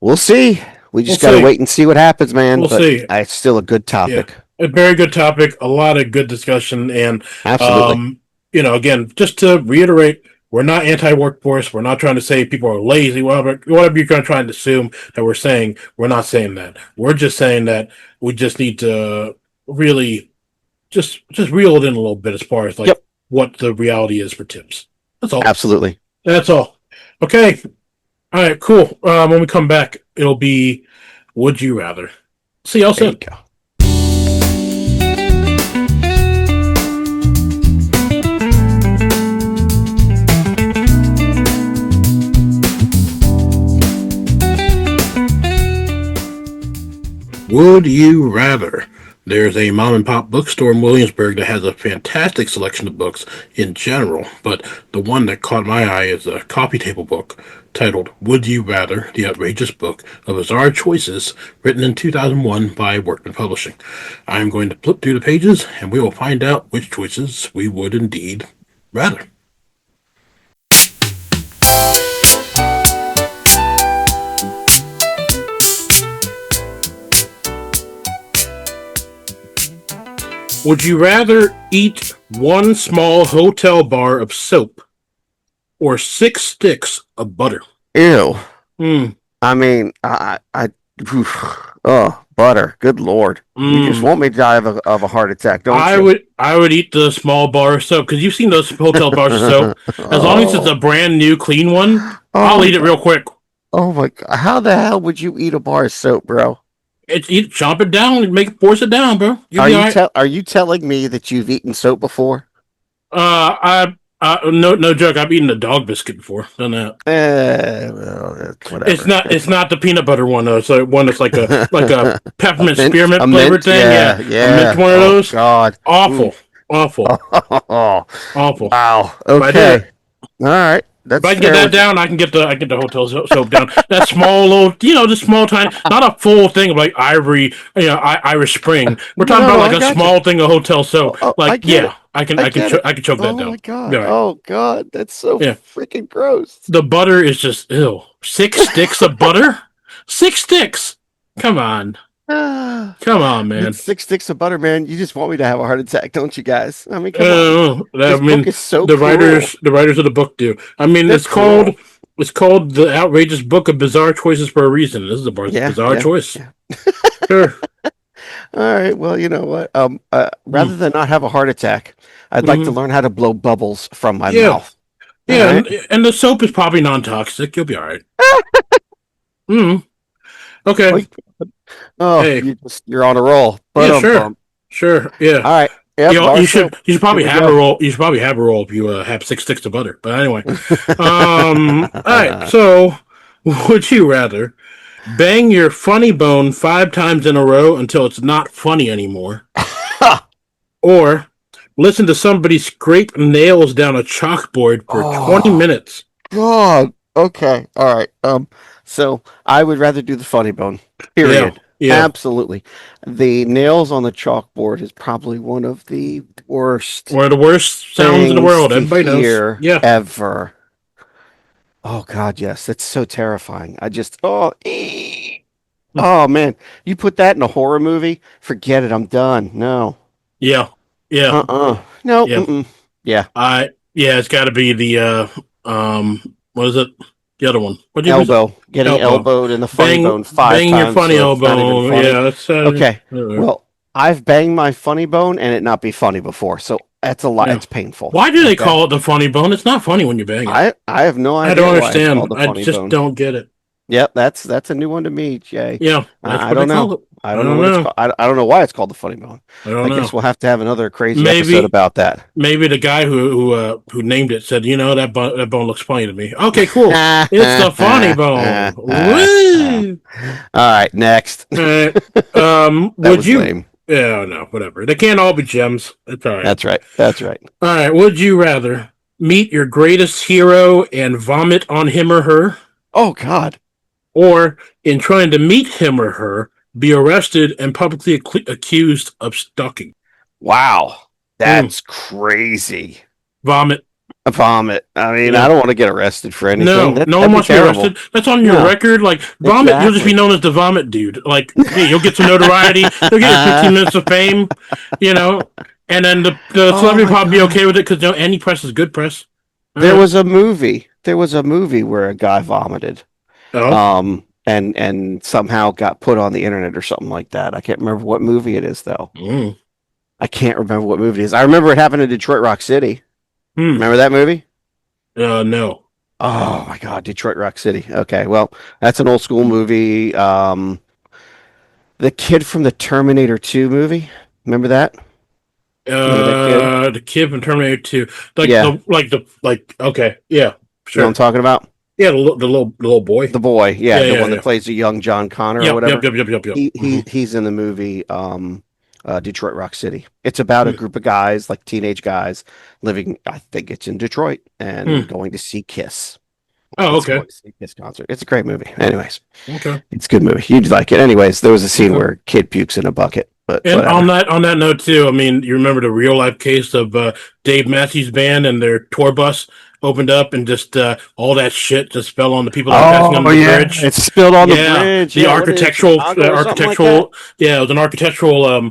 we'll see. We We'll just got to see. wait and see what happens, man. We'll But see. it's still a good Yeah, topic. a very good topic. A lot of good discussion, and Absolutely. um, again, just to reiterate, we're not anti-workforce. We're not trying to say people are lazy. Whatever you're going to try and assume that we're saying, we're not saying that. We're just saying that we just need to really just reel it in a little bit as far as like Yep. what the reality is for tips. That's all. Absolutely. That's all. Okay. All right. Cool. When we come back, it'll be Would You Rather. See y'all There you soon. go. Would you rather? There's a mom and pop bookstore in Williamsburg that has a fantastic selection of books in general, but the one that caught my eye is a coffee table book titled Would You Rather? The Outrageous Book of Bizarre Choices, written in 2001 by Workman Publishing. I'm going to flip through the pages and we will find out which choices we would indeed rather. Would you rather eat one small hotel bar of soap or 6 sticks of butter? Ew. Mm, I mean, oh, butter. Good Lord. You just mm. want me to die of a heart attack, don't you? I would eat the small bar of soap because you've seen those hotel bars of soap. As long as it's a Oh, brand new, clean one, oh I'll my eat it God. real quick. Oh my God. How the hell would you eat a bar of soap, bro? Chomp it down and force it down, bro. You'll Are be you all right. tell are you telling me that you've eaten soap before? No joke. I've eaten a dog biscuit before. Done that. Well, whatever. It's not the peanut butter one though. It's one that's like a peppermint A spearmint flavored mint, thing. Yeah, yeah, a mint yeah. one of Oh those. God. Awful, Oof. awful, Oh, awful. wow. But I did Okay. it. All right. If That's I can get fair that with you. down, I can get the hotel soap down. That small little, the small tiny, not a full thing of like Ivory, Irish Spring. We're talking No, about no, like I a got you. small thing of hotel Oh, soap. oh, I Like, get it. yeah, I get it. I can choke that Oh down. my God. All right. Oh God. That's so Yeah. freaking gross. The butter is just ew. 6 sticks of butter? 6 sticks. Come on. Ah, Come on, man. It's 6 sticks of butter, man. You just want me to have a heart attack, don't you guys? I mean, come on. I This book mean, is so cruel. the writers of the book do. I mean, They're cruel. it's called the Outrageous Book of Bizarre Choices for a reason. This is a Yeah, bizarre yeah, choice. yeah. Sure. All right. Well, you know what? Mm. Rather than not have a heart attack, I'd like to Hmm. learn how to blow bubbles from my Yeah, mouth. All yeah, right. and the soap is probably non-toxic. You'll be all right. Mm. Okay. Oh, Hey. you're on a roll. But Yeah, sure. Sure. Yeah. all right. Yep, bar soap. You should Here probably we have a go. roll. You should probably have a roll if you have 6 sticks of butter. But anyway, all right. So, would you rather bang your funny bone 5 times in a row until it's not funny anymore, or listen to somebody scrape nails down a chalkboard for 20 Oh minutes? God. Okay. All right. So I would rather do the funny bone. Yeah. Period. Yeah. Absolutely. The nails on the chalkboard is probably one of the worst One of the worst sounds in the things world. to Everybody knows. hear Yeah. ever. Oh God, yes. That's so terrifying. I just oh man. You put that in a horror movie, forget it. I'm done. No. Yeah. Yeah. No. Yeah. Yeah. Yeah, it's got to be the what is it? The other one. What did you say? Elbow. Getting Elbow. elbowed in the funny bone five Bang your times, funny so it's not even elbow. funny. Yeah, that's Okay. Well, I've banged my funny bone and it not be funny before, so that's a lot. yeah. It's painful. Why do they Okay. call it the funny bone? It's not funny when you bang it. I have no I don't idea why it's understand. called the I funny just bone. don't get it. Yep, that's a new one to me, Jay. Yeah, that's I what they don't call know. it. I don't know what it's called. I don't know why it's called the funny bone. I don't I know. guess we'll have to have another crazy episode Maybe about that. maybe the guy who named it said, you know, that bone looks funny to me. Okay, cool. It's the funny bone. Woo! All right, next. That That would was you? lame. Yeah, no, whatever. They can't all be gems. It's all right. That's right. That's right. All right. Would you rather meet your greatest hero and vomit on him or her, Oh God. or in trying to meet him or her, be arrested and publicly accused of stalking? Wow. That's crazy. Vomit. A vomit. I mean, Yeah. I don't want to get arrested for anything. No, no That'd one be wants to be terrible. arrested. That's on your No. record. Like vomit, you'll just be Exactly. known as the vomit dude. Like, hey, you'll get some notoriety. You'll get your 15 minutes of fame, you know. And then the Oh celebrity my will probably be God. okay with it because any press is good press. All There right. was a movie. There was a movie where a guy vomited. Oh. And somehow got put on the internet or something like that. I can't remember what movie it is though. Mm. I can't remember what movie it is. I remember it happened in Detroit Rock City. Hmm. Remember that movie? No. Oh my God, Detroit Rock City. Okay, well, that's an old school movie. The kid from the Terminator 2 movie. Remember that? Remember that kid? The kid from Terminator 2. Yeah. Okay. Yeah. You know what Sure. I'm talking about? Yeah, the little boy. The boy, yeah, Yeah, the yeah, one yeah. that plays the young John Connor or Yep, whatever. yep. He's in the movie Detroit Rock City. It's about a group of guys, like teenage guys, living. I think it's in Detroit and going to see Kiss. Oh, okay. Going to see Kiss concert. It's a great movie. Anyways, Okay. it's a good movie. You'd like it. Anyways, there was a scene Okay. where kid pukes in a bucket. But And whatever. on that note too, I mean, you remember the real life case of Dave Matthews Band and their tour bus opened up and just all that shit just fell on the people that were passing under the bridge. It's spilled on the Yeah, bridge. the Yeah, what is it, architectural, Chicago or something like yeah, it was an architectural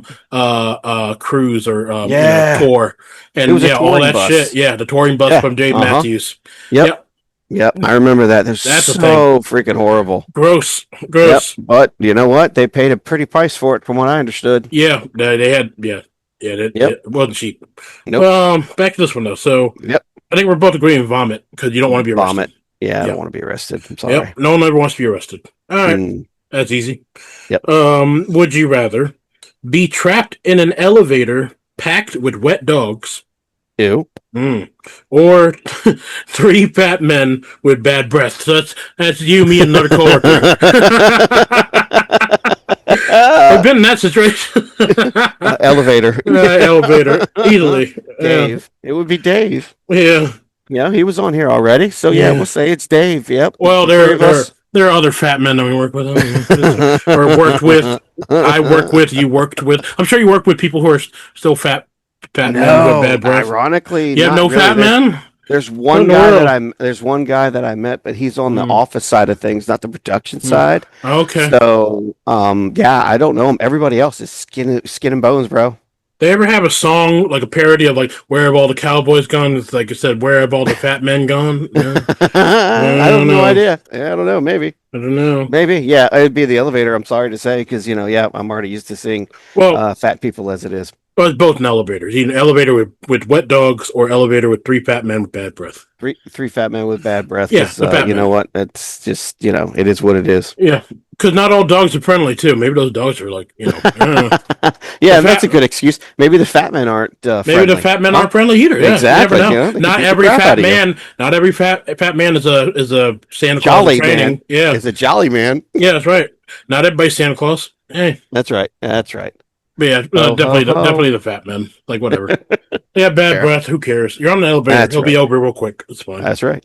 cruise or Yeah. tour, and It was a yeah, all touring that bus. shit. Yeah, the touring bus Yeah, from Dave uh-huh. Matthews. Yep. Yep, I remember that. They're That's a so freaking horrible. Gross. Yep, but you know what? They paid a pretty price for it, from what I understood. Yeah, they had. Yeah, it wasn't cheap. Nope. Back to this one though. So, Yep. I think we're both agreeing vomit because you don't want to be arrested. Vomit. Yeah, I Yeah. don't want to be arrested. I'm sorry. Yep, no one ever wants to be arrested. All right, Mm, that's easy. Yep. Would you rather be trapped in an elevator packed with wet dogs? ew. Or 3 fat men with bad breath. So that's you, me, and another coworker. I've been in that situation. Elevator. Elevator, easily. Dave. It would be Dave. Yeah. Yeah, he was on here already. So yeah, Yeah. we'll say it's Dave. Yep. Well, The three of us. there are other fat men that we work with, or worked with. I work with. You worked with. I'm sure you work with people who are still fat men No, with bad breath. ironically, You have not no really. fat men. There's one the guy world? there's one guy that I met, but he's on the Mm. office side of things, not the production side. Okay. So, yeah, I don't know him. Everybody else is skin and bones, bro. They ever have a song like a parody of like "Where Have All the Cowboys Gone"? It's like it said, "Where have all the fat men gone?" Yeah. I have no know. idea. Yeah, I don't know. Maybe. I don't know. Maybe. Yeah, it'd be the elevator. I'm sorry to say, because yeah, I'm already used to seeing Well, fat people as it is. well, it's both in elevators. Either elevator with wet dogs or elevator with 3 fat men with bad breath. Three fat men with bad breath. Yeah, 'Cause, the fat you know men. what? It's just it is what it is. Yeah, Because not all dogs are friendly too. Maybe those dogs are like, the Yeah, and that's a fat. good excuse. Maybe the fat men aren't Maybe the friendly. fat men Huh? aren't friendly either. Yeah, you never Exactly. You know. know, they could Not beat the every crap fat out of you. man. Not every fat man is a Santa Claus in Jolly man training. Yeah, is a jolly man. yeah, that's right. Not everybody's Santa Claus. Hey, That's right. That's right. but yeah, Ho ho definitely ho. the fat men. Like whatever. They have bad Fair. breath. Who cares? You're on the elevator. That's He'll be right. over real quick. It's fine. That's right.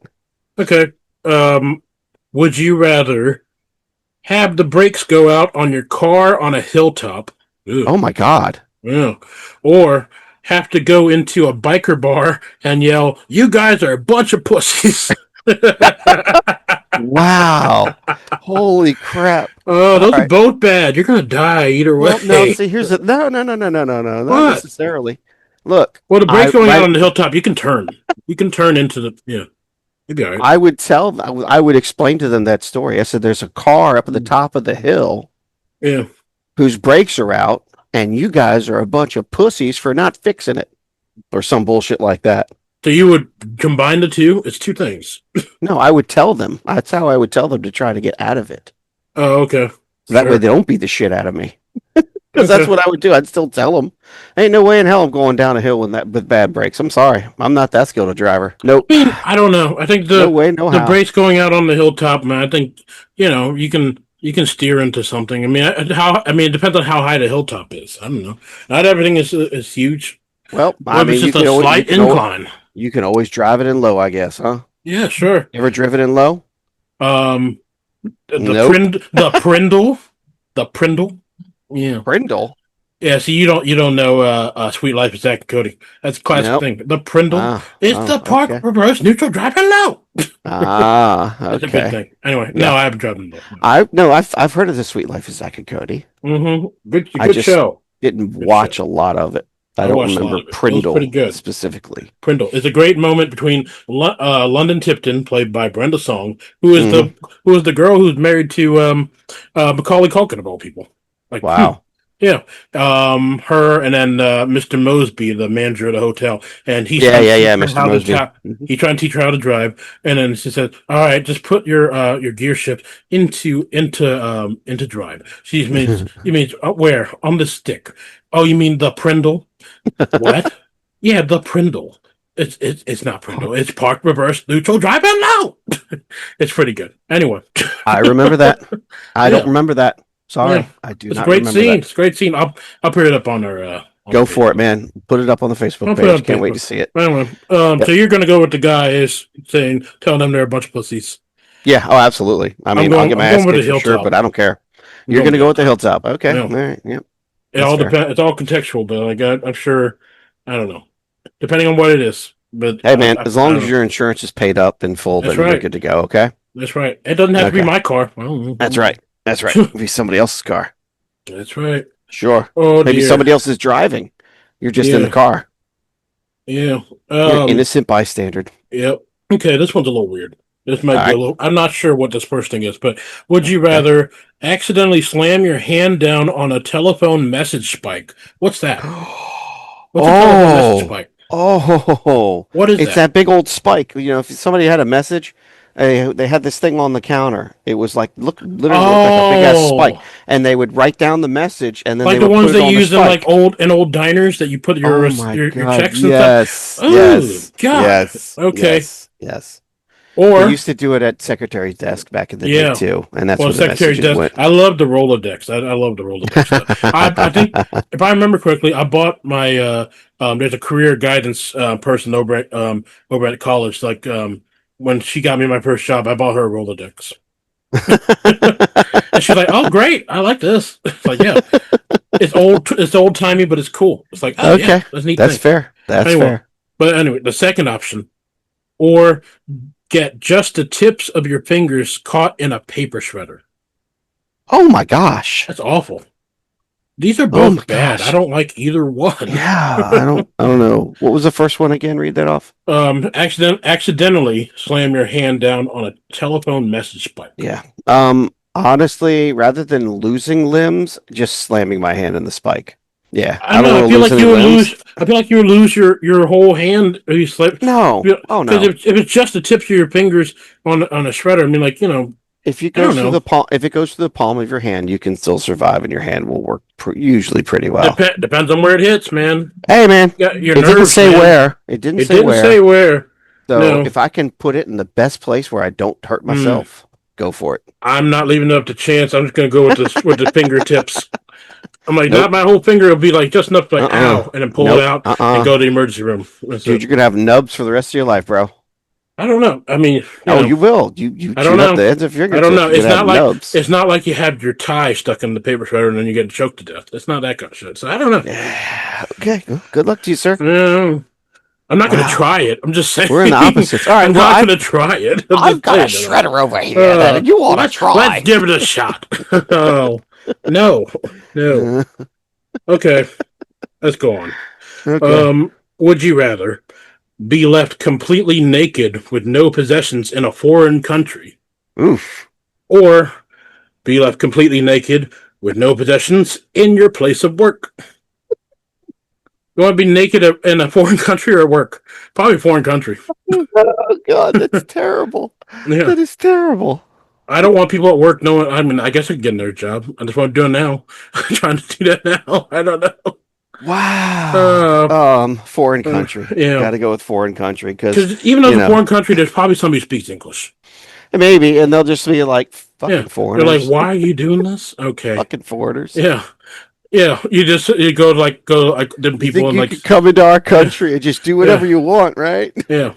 Okay. Um, would you rather have the brakes go out on your car on a hilltop? Ew, Oh my God. yeah. Or have to go into a biker bar and yell, "You guys are a bunch of pussies." Wow. Holy crap. Oh, All those are right. both bad. You're gonna die either Well, no, way. see, here's the no, not What? necessarily. Look, Well, the I brakes going out right on the hilltop, you can turn. You can turn into the yeah. You'd be all right. I would I would explain to them that story. I said there's a car up at the top of the hill Yeah. whose brakes are out, and you guys are a bunch of pussies for not fixing it, or some bullshit like that. So you would combine the two? It's two things. No, I would tell them. That's how I would tell them to try to get out of it. Oh, okay. That way Sure. they don't beat the shit out of me. Because that's Okay. what I would do. I'd still tell them. Ain't no way in hell I'm going down a hill with bad brakes. I'm sorry. I'm not that skilled a driver. Nope. I mean, I don't know. I think No way, no the how. brakes going out on the hilltop, man. I think you can steer into something. I mean, it depends on how high the hilltop is. I don't know. Not everything is huge. Well, I What if it's mean, just a slight incline? you can always drive it in low, I guess, huh? Yeah, sure. You ever driven in low? Um, Nope. the Prindle. Yeah. Brindle? Yeah, see, you don't know Sweet Life of Zack and Cody. That's a classic Nope. thing. The Prindle. Ah, It's oh, the park okay. reverse neutral driving low. Ah, It's a big okay. thing. Anyway, no, Yeah. I haven't driven low. I've heard of the Sweet Life of Zack and Cody. Good I good just show. didn't Good show. watch a lot of it. I I don't watched a lot remember of it. It was pretty Prindle good. specifically. Prindle. It's a great moment between London Tipton, played by Brenda Song, who is Hmm. the girl who's married to Macaulay Culkin of all people. Like, Wow. yeah, her and then Mr. Mosby, the manager of the hotel, and he's Yeah, trying to yeah, teach yeah, her Mr. how to Mosby. he's trying to teach her how to drive, and then she says, "All right, just put your gear shift into drive." She means you mean where on the stick? Oh, you mean the Prindle? What? Yeah, the Prindle. It's not Prindle. It's park reverse neutral driving now. It's pretty good. Anyway, I remember that. I don't yeah, remember that. Sorry, yeah. I do It's a not great remember scene. that. It's a great scene. I'll put it up on our on our Go for it, Facebook. man. Put it up on the Facebook I'll put it page. on Can't wait to Facebook. see it. Anyway, so Yep. you're gonna go with the guy is saying telling them they're a bunch of pussies. Yeah. Oh, absolutely. I mean, I'll get my I'm ass going with the kicked for sure, hilltop. but I don't care. I'm You're going going with to the go with the hilltop. hilltop. Okay. Yeah. All right. Yep. It That's all fair. depends. It's all contextual, but like I'm sure. I don't know. Depending on what it is, but Hey, man, as I long don't as know. your insurance is paid up in full, That's then you're right. good to go. Okay. That's right. It doesn't have to be Okay. my car. That's right. That's right. It'll be somebody else's car. That's right. Sure. Oh Maybe dear. somebody else is driving. You're just in the Yeah. car. Yeah. You're an innocent bystander. Yep. Okay, this one's a little weird. This might All be a right. little. I'm not sure what this first thing is, but would you Okay. rather accidentally slam your hand down on a telephone message spike? What's that? What's a telephone message Oh. spike? Oh. What is It's that? that big old spike. You know, if somebody had a message, they had this thing on the counter. It was like literally looked like a big ass spike, Oh, and they would write down the message, and then like they the would ones put it they on the use in like spike. old diners that you put your Oh my your God. checks and stuff. Yes. Oh Yes. God. Yes. Okay. Yes. Yes. They Or used to do it at secretary's desk back in the day yeah. too, and that's Well, where the Secretary messages does. went. I love the Rolodex. I love the Rolodex. I think if I remember correctly, I bought my there's a career guidance person over at college. Like when she got me my first job, I bought her a Rolodex, and she's like, "Oh, great! I like this." It's like, yeah, it's old timey, but it's cool. It's like, oh yeah, Okay, that's a neat that's thing. fair. That's Anyway, fair. but anyway, the second option, or get just the tips of your fingers caught in a paper shredder. Oh my gosh. That's awful. These are Oh my both bad. I gosh. don't like either one. Yeah, I don't know. What was the first one again? Read that off. Accidentally slam your hand down on a telephone message spike. Yeah. Honestly, rather than losing limbs, just slamming my hand in the spike. Yeah, I I don't don't know. want I to feel lose like any you would limbs. lose. I feel like you would lose your whole hand if you slip. No. Oh Because no. if it's just the tips of your fingers on a shredder, I mean, like If it I don't goes through know. the palm, if it goes through the palm of your hand, you can still survive, and your hand will work usually pretty well. Depends on where it hits, man. Hey, man, Yeah, your it didn't nerves, say man. where. It didn't It say didn't say where. where. So No. if I can put it in the best place where I don't hurt Mm, myself, go for it. I'm not leaving it up to chance. I'm just gonna go with the fingertips. I'm like, not Nope. my whole finger. It'll be like just enough, like Uh-uh. ow, and then pull it Nope. out and Uh-uh. go to the emergency room. That's Dude, it. you're gonna have nubs for the rest of your life, bro. I don't know. I mean, Oh, you will. You I don't chewed up know. the ends of your I don't fingertips. know. You're gonna have nubs. It's not like you have your tie stuck in the paper shredder and then you get choked to death. It's not that kind of shit. So I don't know. Yeah. Okay. Well, good luck to you, sir. No, I'm not going to Wow. try it. I'm just saying. We're in the opposites. All right. I'm Well, not going to try it. I'm I've just got a saying. shredder over here that you want to Let's try. give it a shot. Oh, no, no. Okay, let's go on. Okay. Would you rather be left completely naked with no possessions in a foreign country, Oof. or be left completely naked with no possessions in your place of work? You want to be naked in a foreign country or work? Probably foreign country. Oh God, that's terrible. Yeah. That is terrible. I don't want people at work knowing. I mean, I guess I can get another job. That's what I'm doing now. I'm trying to do that now. I don't know. Wow. Foreign country. Yeah. Got to go with foreign country because even though it's a foreign country, there's probably somebody who speaks English. Maybe, and they'll just be like, fucking Yeah. foreigners. They're like, why are you doing this? Okay. Fucking foreigners. Yeah. Yeah. You go like them people you and like could come into our country and just do whatever you want, right? Yeah.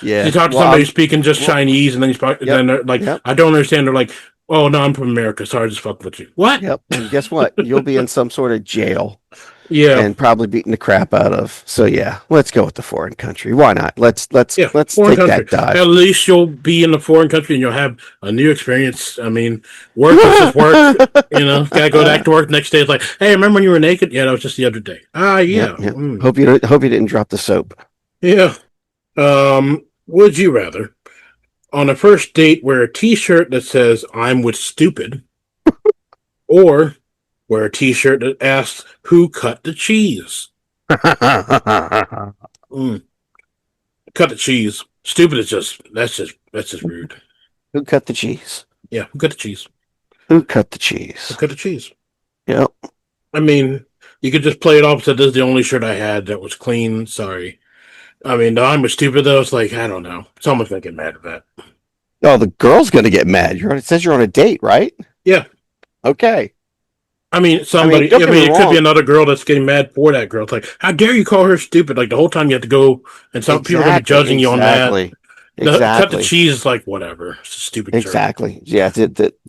Yeah. You talk to somebody speaking just Chinese, and then then they're like, I don't understand. They're like, oh no, I'm from America. Sorry, I just fucked with you. What? Yep. And guess what? You'll be in some sort of jail. Yeah. And probably beaten the crap out of. So yeah, let's go with the foreign country. Why not? Let's take country. that dive. At least you'll be in the foreign country and you'll have a new experience. I mean, work is just work. Gotta go back to work next day. It's like, hey, remember when you were naked? Yeah, that was just the other day. Yeah. Yep. Mm. Hope you didn't drop the soap. Yeah. Would you rather on a first date wear a T-shirt that says "I'm with stupid," or wear a T-shirt that asks "Who cut the cheese"? Mm. Cut the cheese. Stupid is that's just rude. Who cut the cheese? Yeah, who cut the cheese? Who cut the cheese? Who cut the cheese? Yep. I mean, you could just play it off. Said this is the only shirt I had that was clean. Sorry. I mean, I'm stupid though. It's like I don't know. Someone's gonna get mad at that. Oh, the girl's gonna get mad. It says you're on a date, right? Yeah. Okay. I mean, it could be another girl that's getting mad for that girl. It's like, how dare you call her stupid? Like the whole time you have to go, and some people are gonna be judging you on that. Exactly. Cut the cheese is like whatever. It's a stupid shirt. Exactly. Yeah.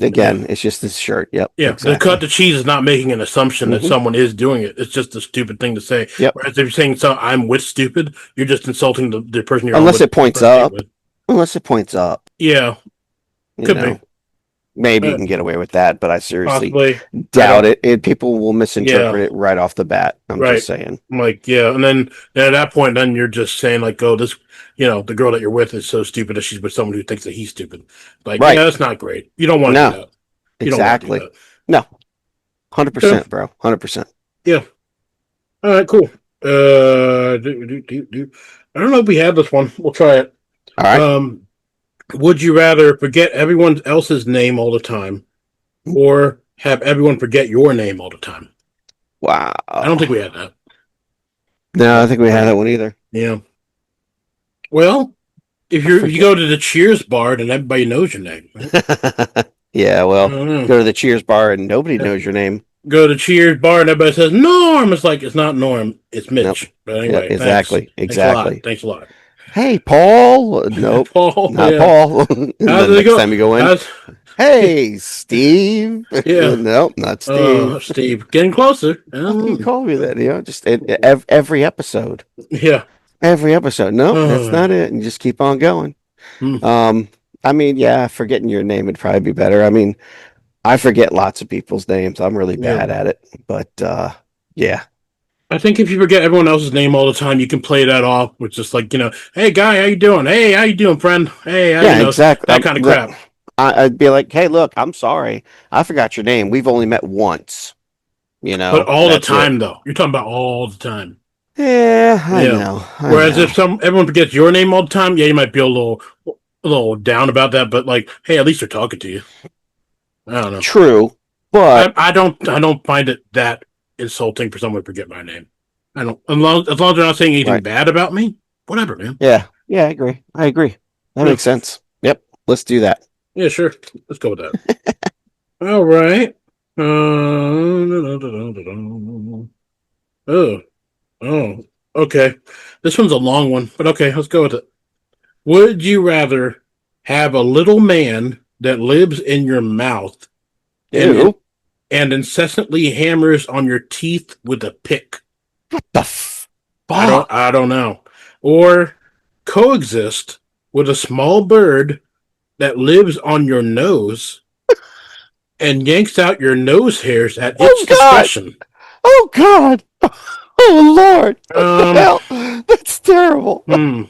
Again, it's just this shirt. Yep. Yeah. Exactly. The cut the cheese is not making an assumption that someone is doing it. It's just a stupid thing to say. Yep. Whereas if you're saying I'm with stupid, you're just insulting the person you're unless with, it points up. Unless it points up. Yeah. Could be. Maybe you can get away with that, but I seriously possibly doubt it. People will misinterpret it right off the bat. I'm just saying. I'm like, yeah, and then at that point, then you're just saying like, oh, this, the girl that you're with is so stupid that she's with someone who thinks that he's stupid. Like, yeah, that's not great. You don't want to do that. Exactly. No. 100%, bro. 100%. Yeah. All right, cool. I don't know if we have this one. We'll try it. All right. Would you rather forget everyone else's name all the time or have everyone forget your name all the time? Wow. I don't think we had that. No, I don't think we had that one either. Yeah. Well, if you go to the Cheers bar, then everybody knows your name. Right? Yeah, well, go to the Cheers bar and nobody knows your name. Go to Cheers bar and everybody says Norm. It's like, it's not Norm, it's Mitch. Nope. But anyway, exactly. Thanks a lot. Hey, Paul. Nope. Paul. Not Paul. Next time you go in. Hey, Steve. Yeah. Nope, not Steve. Steve. Getting closer. You call me that, just every episode. Yeah. Every episode. No, that's not it. And just keep on going. I mean, yeah, forgetting your name would probably be better. I mean, I forget lots of people's names. I'm really bad at it. But yeah. I think if you forget everyone else's name all the time, you can play that off with just like, hey, guy, how you doing? Hey, how you doing, friend? Hey, exactly. That kind of crap. I'd be like, hey, look, I'm sorry. I forgot your name. We've only met once. But all the time, though. You're talking about all the time. Yeah, I know. Whereas if everyone forgets your name all the time, yeah, you might be a little, a little down about that, but like, hey, at least they're talking to you. I don't know. True, but I don't find it that insulting for someone to forget my name. I don't, as long as they're not saying anything right. bad about me, whatever, man. Yeah, I agree. That makes sense. Yep, let's do that. Yeah, sure. Let's go with that. All right. Oh, oh, okay. This one's a long one, but okay, let's go with it. Would you rather have a little man that lives in your mouth and Ew. and incessantly hammers on your teeth with a pick? The fuck? I don't know. Or coexist with a small bird that lives on your nose and yanks out your nose hairs at its Oh God! discretion. Oh God! Oh Lord! What the hell? That's terrible. Hmm.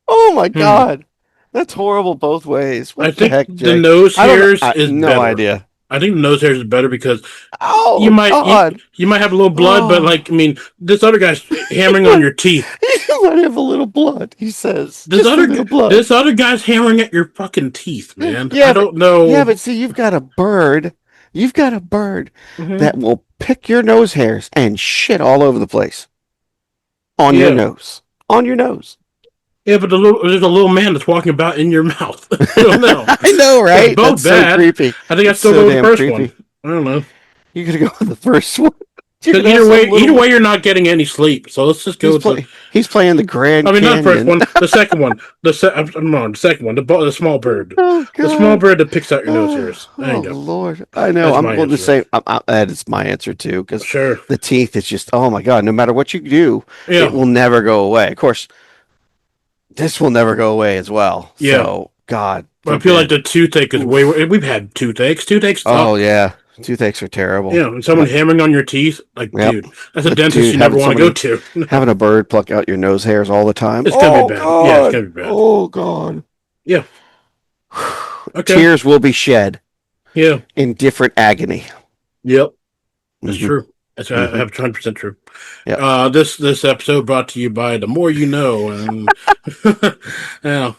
Oh my God! That's horrible both ways. What I the think heck, the Jay? nose I don't know. hairs is No better. idea. I think the nose hairs is better because you Oh might God! you might have a little blood, but Oh. like I mean, this other guy's hammering on your teeth. You might have a little blood. He says. This Just a other little blood. this other guy's hammering at your fucking teeth, man. Yeah, I don't know. Yeah, but see, you've got a bird. You've got a bird Mhm. that will pick your nose hairs and shit all over the place on your Yeah. nose. On your nose. Yeah, but there's a little man that's walking about in your mouth. I don't know. I know, right? It's both That's so bad. creepy. I think I'd It's still so go with the damn first creepy. one. I don't know. You're gonna go with the first one. You're Because gonna have some either little- way, you're not getting any sleep. So let's just go with he's playing the Grand I mean, not the first Canyon. one. The second one. I'm wrong. The second one. The small bird. Oh The small God. bird that picks out your nose hairs. There Oh you go. Lord. I know. That's I'm my going to answer. say that is my answer too, because Sure. the teeth is just, oh my God, no matter what you do, Yeah. it will never go away. Of course, this will never go away as well. Yeah. So, God. I feel like forbid. the toothache is way. We've had toothaches. Toothaches. Oh yeah, toothaches are terrible. Yeah. And someone hammering on your teeth, like, Yep. dude, that's a But dentist dude, you never having want to go to. Having a bird pluck out your nose hairs all the time. It's gonna Oh be bad. God. Yeah, it's gonna be bad. Oh God. Yeah. Okay. Tears will be shed Yeah. in different agony. Yep. That's Mhm. true. That's Mhm. 100% true. Yep. This episode brought to you by The More You Know, and yeah.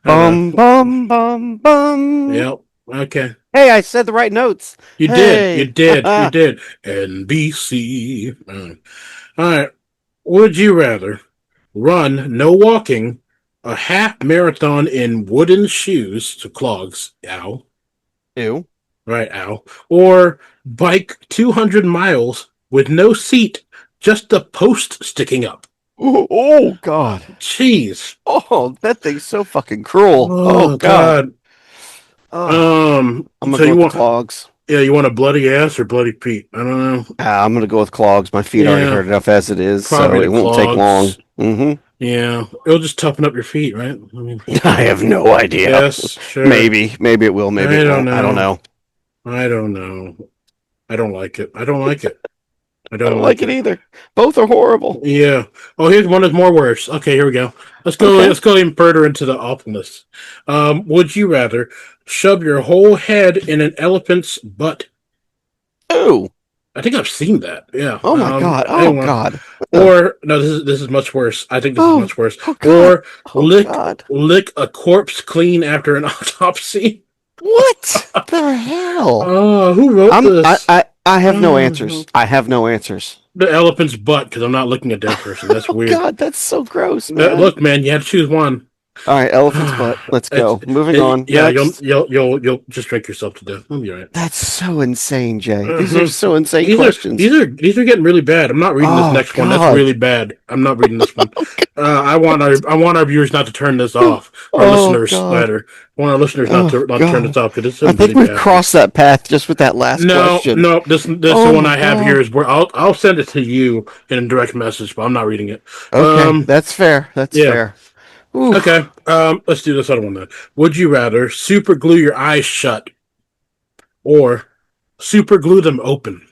Bum bum bum bum. Yep. Okay. Hey, I said the right notes. You Hey. did. You did. You did. NBC. All right. Would you rather run, no walking, a half marathon in wooden shoes, so clogs, ow, Ew. right, ow, or bike 200 miles with no seat, just a post sticking up? Oh God. Jeez. Oh, that thing's so fucking cruel. Oh God. Oh, I'm So gonna you go with want, the clogs. yeah, you want a bloody ass or bloody feet? I don't know. I'm gonna go with clogs. My feet already Yeah. hurt enough as it is, Probably so the it won't take long. clogs. hmm Yeah, it'll just toughen up your feet, right? I mean, I have no idea. yes, sure. Maybe it will. Maybe I it don't won't. I don't know. know. I don't know. I don't like it. I don't like it. I I don't, don't like it either. Both are horrible. Yeah. Oh, here's one that's more worse. Okay, here we go. Let's go. Okay. Let's go even further into the awfulness. Would you rather shove your whole head in an elephant's butt? Ooh. I think I've seen that. Yeah. Oh my God. Oh anyway. God. Or no, this is much worse. I think this is much worse. Oh God. Or Oh lick God. lick a corpse clean after an autopsy. What the hell? Oh, who wrote this? I have no answers. I have no answers. The elephant's butt, because I'm not looking at that person. That's Oh weird. God, that's so gross, man. Look, man, you had to choose one. All right, elephant's butt. Let's go. Moving on. Yeah, Next. you'll just drink yourself to death. I'll be all right. That's so insane, Jay. These are so insane These questions. these are getting really bad. I'm not reading this Oh, next one. God. That's really bad. I'm not reading this one. I want our viewers not to turn this off. Our listeners, God. rather. I want our listeners not to turn this off because it's I think really we've bad. crossed that path just with that last question. No. This Oh, one my I have God. here is where I'll send it to you in a direct message, but I'm not reading it. Okay, that's fair. That's yeah. fair. Oof. Okay. Let's do this other one then. Would you rather super glue your eyes shut or super glue them open?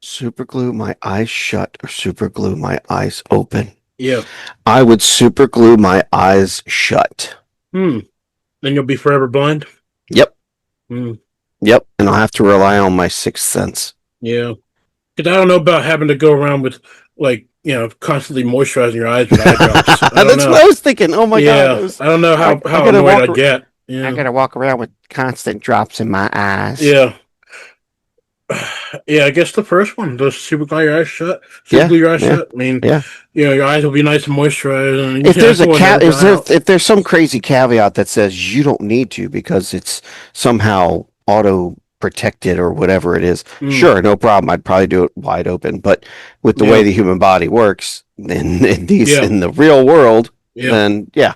Super glue my eyes shut or super glue my eyes open? Yeah. I would super glue my eyes shut. Then you'll be forever blind? Yep. Hmm. Yep. And I'll have to rely on my sixth sense. Yeah. Because I don't know about having to go around with like constantly moisturizing your eyes with eye drops. I don't That's know. what I was thinking. Oh my god, Yeah, I don't know I how gotta annoyed walk. I'd get. I Yeah, gotta walk around with constant drops in my eyes. yeah, yeah. I guess the first one, just super glue your eyes shut. Super Yeah, glue your eyes yeah, shut. I mean, yeah. your eyes will be nice and moisturized, and If there's it a will never is dry there out. if there's some crazy caveat that says you don't need to because it's somehow auto protected or whatever it is, Mm, sure, no problem. I'd probably do it wide open. But with the way yeah, the human body works yeah, in the real world, yeah. then yeah,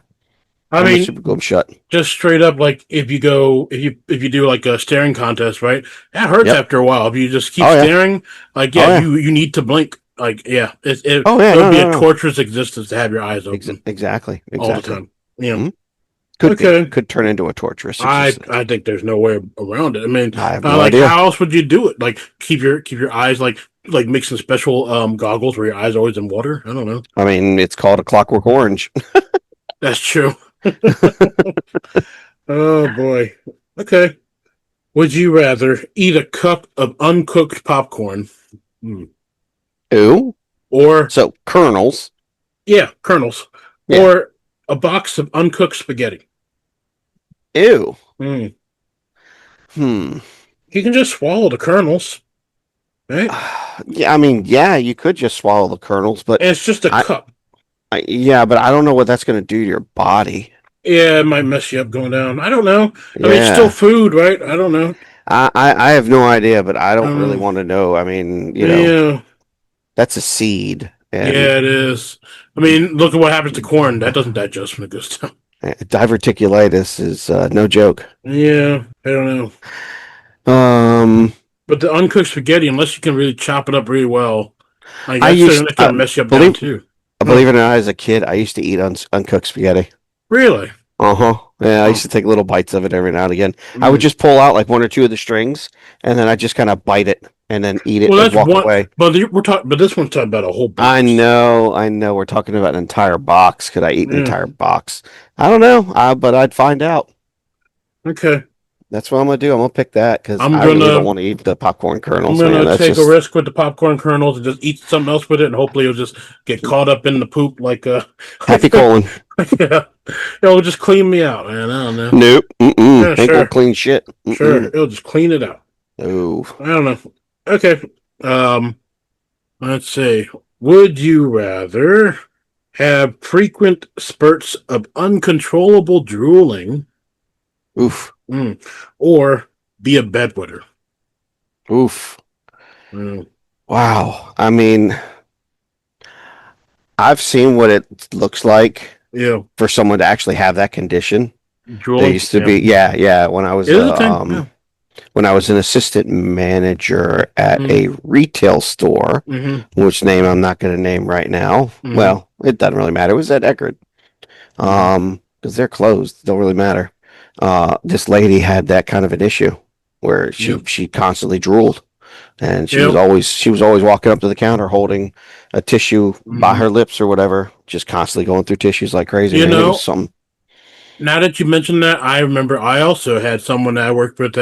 I I'm a mean, super glue 'em shut. just straight up, like if you do like a staring contest, right? That hurts Yep. after a while. If you just keep Oh yeah. staring, like Oh yeah. you need to blink. Like Oh yeah. it would No be a no no. torturous existence to have your eyes open Exactly. all the Exactly. time. Yeah. Mhm. Could be. Okay. Could turn into a torturous I existence. I think there's no way around it. I mean, I have no like idea. how else would you do it? Like keep your eyes like mixing special goggles where your eyes are always in water. I don't know. I mean, it's called a Clockwork Orange. That's true. Oh boy. Okay. Would you rather eat a cup of uncooked popcorn, hmm, Ooh. or So kernels. yeah, kernels, Yeah. or a box of uncooked spaghetti? Ew. Hmm. Hmm. You can just swallow the kernels, right? Yeah, I mean, yeah, you could just swallow the kernels, but And it's just a I, cup. yeah, but I don't know what that's going to do to your body. Yeah, it might mess you up going down. I don't know. I mean, it's still Yeah, food, right? I don't know. I have no idea, but I don't really Um, want to know. I mean, yeah, that's a seed, and yeah, it is. I mean, look at what happens to corn. That doesn't digest when it goes down. diverticulitis is no joke. Yeah, I don't know. Um, But the uncooked spaghetti, unless you can really chop it up really well, like I used that's gonna mess you up down believe too. Huh. believe it or not, as a kid, I used to eat uncooked spaghetti. Really? Uh-huh. Yeah, I Oh. used to take little bites of it every now and again. I would Mm. just pull out like one or two of the strings, and then I just kind of bite it and then eat it Well, and that's walk one. away. But we're talking. But this one's talking about a whole I box. know, I know. We're talking about an entire box. Could I eat an Yeah. entire box? I don't know, but I'd find out. Okay. That's what I'm gonna do. I'm gonna pick that because I'm I really don't gonna. want to eat the popcorn I'm kernels, man. gonna That's take a just risk with the popcorn kernels and just eat something else with it, and hopefully it'll just get caught up in the poop. happy colon. Yeah, it'll just clean me out, man. I don't know. Nope. Yeah, Mm-mm. Ain't gonna sure, clean shit. sure. Mm-mm. It'll just clean it out. Oh. I don't know. Okay. Um. Let's see. Would you rather have frequent spurts of uncontrollable drooling, Oof. mm, or be a bedwetter? Oof. Mm, Wow. I mean, I've seen what it looks like yeah, for someone to actually have that condition. There drooling. used to Yeah, be, yeah, when I was it is a thing. Yeah. when I was an assistant manager at Mm, a retail store, mm-hmm, which name I'm not going to name right now. mm-hmm, Well, it doesn't really matter. It was at Eckerd. mm-hmm. Because they're closed, don't really matter. This lady had that kind of an issue where Yep. she constantly drooled, and Yep. she was always walking up to the counter holding a tissue by Mm-hmm. her lips or whatever, just constantly going through tissues like crazy. You Man, it was know, something. now that you mentioned that, I remember I also had someone that I worked with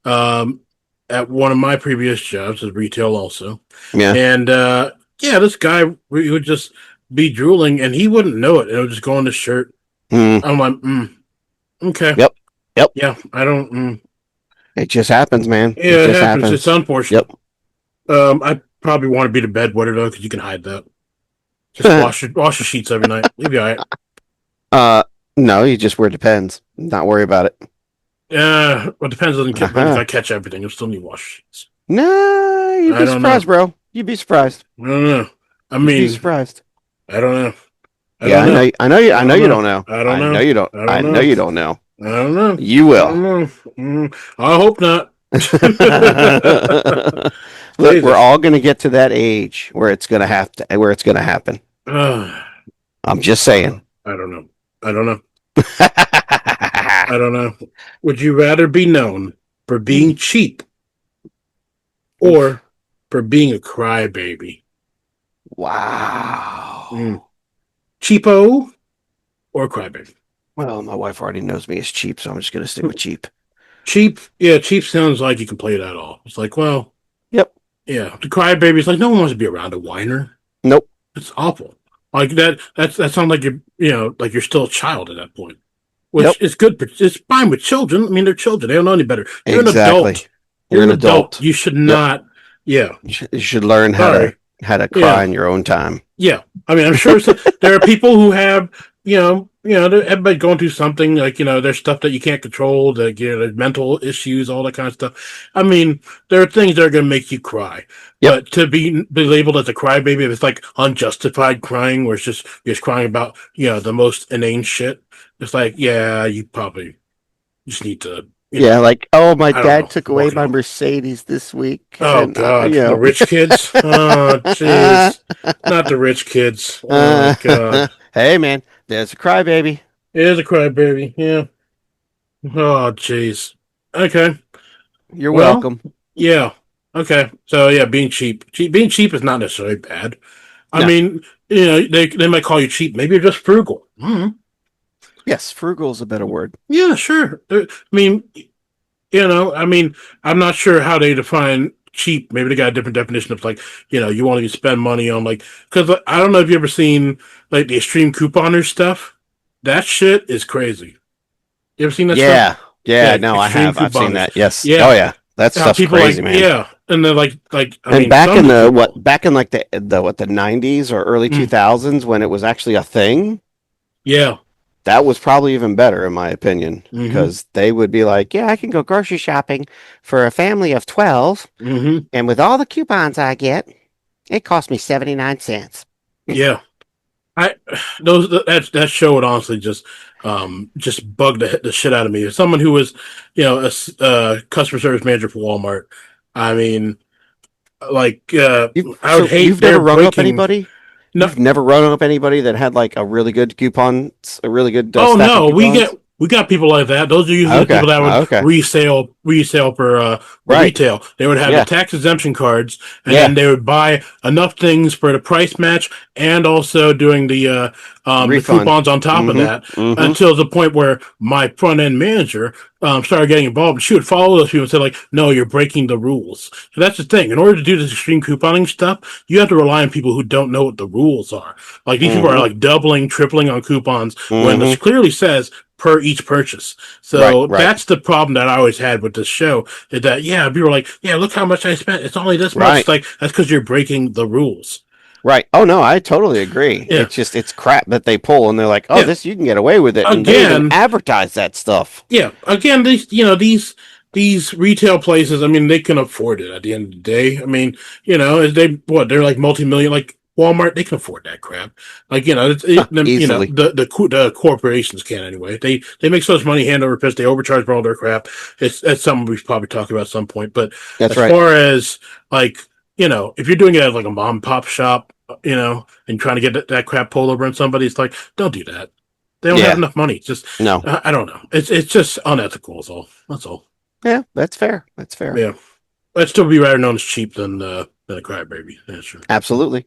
um, at one of my previous jobs as retail also. Yeah. And yeah, this guy would just be drooling and he wouldn't know it. And it would just go on his shirt. Mm. I'm like, okay. Yep. Yep. Yeah, I don't. It just happens, man. It Yeah, it just happens. It's happens. unfortunate. Yep. I probably want to be the bedwetter though, because you can hide that. Just wash your sheets every night. You'll be all right. uh, no, you just wear Depends. Not worry about it. Well, it depends on if Uh-huh. I catch everything. You'll still need wash sheets. No, you'd I be don't surprised, know. bro. You'd be surprised. I don't know. I You'd be mean, surprised. I don't know. I Yeah, don't know. I know you don't know. I don't I know know. you don't. I I don't know know. you don't know. I don't know. You I will. don't know. I hope not. Look, we're Jesus. all going to get to that age where it's going to where it's going to happen. I I'm just saying. don't know. I don't know. I don't know. Would you rather be known for being cheap or for being a crybaby? Wow. Cheapo or crybaby? Well, my wife already knows me as cheap, so I'm just going to stick with cheap. Cheap, yeah, cheap sounds like you can play that off. It's like, well, Yep. yeah, the crybaby is like no one wants to be around a whiner. Nope. It's awful. Like that sounds like like you're still a child at that point, Yep. which is good. It's fine with children. I mean, they're children. They don't know any better. You're an Exactly. adult. You're You're an an adult. adult. You should Yep. not. Yeah. You should learn Sorry. how to cry Yeah. in your own time. Yeah. I mean, I'm sure there are people who have, everybody going through something like, there's stuff that you can't control, there's mental issues, all that kind of stuff. I mean, there are things that are going to make you cry. Yep. But to be labeled as a crybaby, if it's like unjustified crying, where you're just crying about, the most inane shit, it's like, yeah, you probably just need to, Yeah, like, oh, my I don't know, dad took away work it my out. Mercedes this week, Oh and God, the rich kids. Oh jeez, not the rich kids. Oh God, hey, man, there's a crybaby. it is a crybaby. Yeah. Oh jeez. Okay. You're Well, welcome. yeah. Okay. So yeah, being cheap. Being cheap is not necessarily bad. I No. mean, they might call you cheap. Maybe you're just frugal. Yes, frugal is a better word. Yeah, sure. I mean, I mean, I'm not sure how they define cheap. Maybe they got a different definition of like, you want to spend money on like, because I don't know if you ever seen like the extreme couponers stuff. That shit is crazy. You ever seen that stuff? Yeah, yeah, Yeah, no, I extreme have. I've seen couponers. that. Yes. Yeah, Oh, yeah. That how stuff's people crazy, like, man. yeah, and then like, I And mean, some people. back in like the 90s or early Mm, 2000s when it was actually a thing, yeah. that was probably even better in my opinion Mm-hmm. because they would be like, yeah, I can go grocery shopping for a family of 12 Mm-hmm. and with all the coupons I get, it cost me 79 cents. Yeah. I that show would honestly just bug the shit out of me. As someone who was, a customer service manager for Walmart, I mean, like I would So hate you've their never rung up breaking. anybody? No, You've never rung up anybody that had like a really good coupon, a really good oh stack of no, coupons? we got people like that. Those are usually the Okay. people that would Okay. resale for Right. retail. They would have the Yeah. tax exemption cards, and then Yeah. they would buy enough things for the price match, and also doing the Refund. coupons on top of that. Mm-hmm. Mm-hmm. Until the point where my front end manager started getting involved, and she would follow those people and say like, "No, you're breaking the rules." And that's the thing. In order to do this extreme couponing stuff, you have to rely on people who don't know what the rules are. Like these people are Mm-hmm. like doubling, tripling on coupons when this Mm-hmm. clearly says per each purchase. Right. So Right. that's the problem that I always had with this show is that, yeah, people are like, yeah, look how much I spent. It's only this much. Right. It's like, that's because you're breaking the rules. Right. Oh no, I totally agree. Yeah. It's crap that they pull and they're like, oh, Yeah. this you can get away with it, and they even Again, advertise that stuff. yeah. Again, these retail places, I mean, they can afford it at the end of the day. I mean, they're like multi-million, like Walmart, they can afford that crap. Like, Easily. the corporations can anyway. They make so much money hand over fist. They overcharge for all their crap. That's something we've probably talked about at some point. But That's as right. far as like, if you're doing it at like a mom and pop shop, and trying to get that crap pulled over on somebody, it's like, don't do that. They don't Yeah. have enough money. Just No. I don't know. It's just unethical. That's all. Yeah, that's fair. That's fair. Yeah, I'd still be rather known as cheap than a crybaby. Yeah, sure. Absolutely.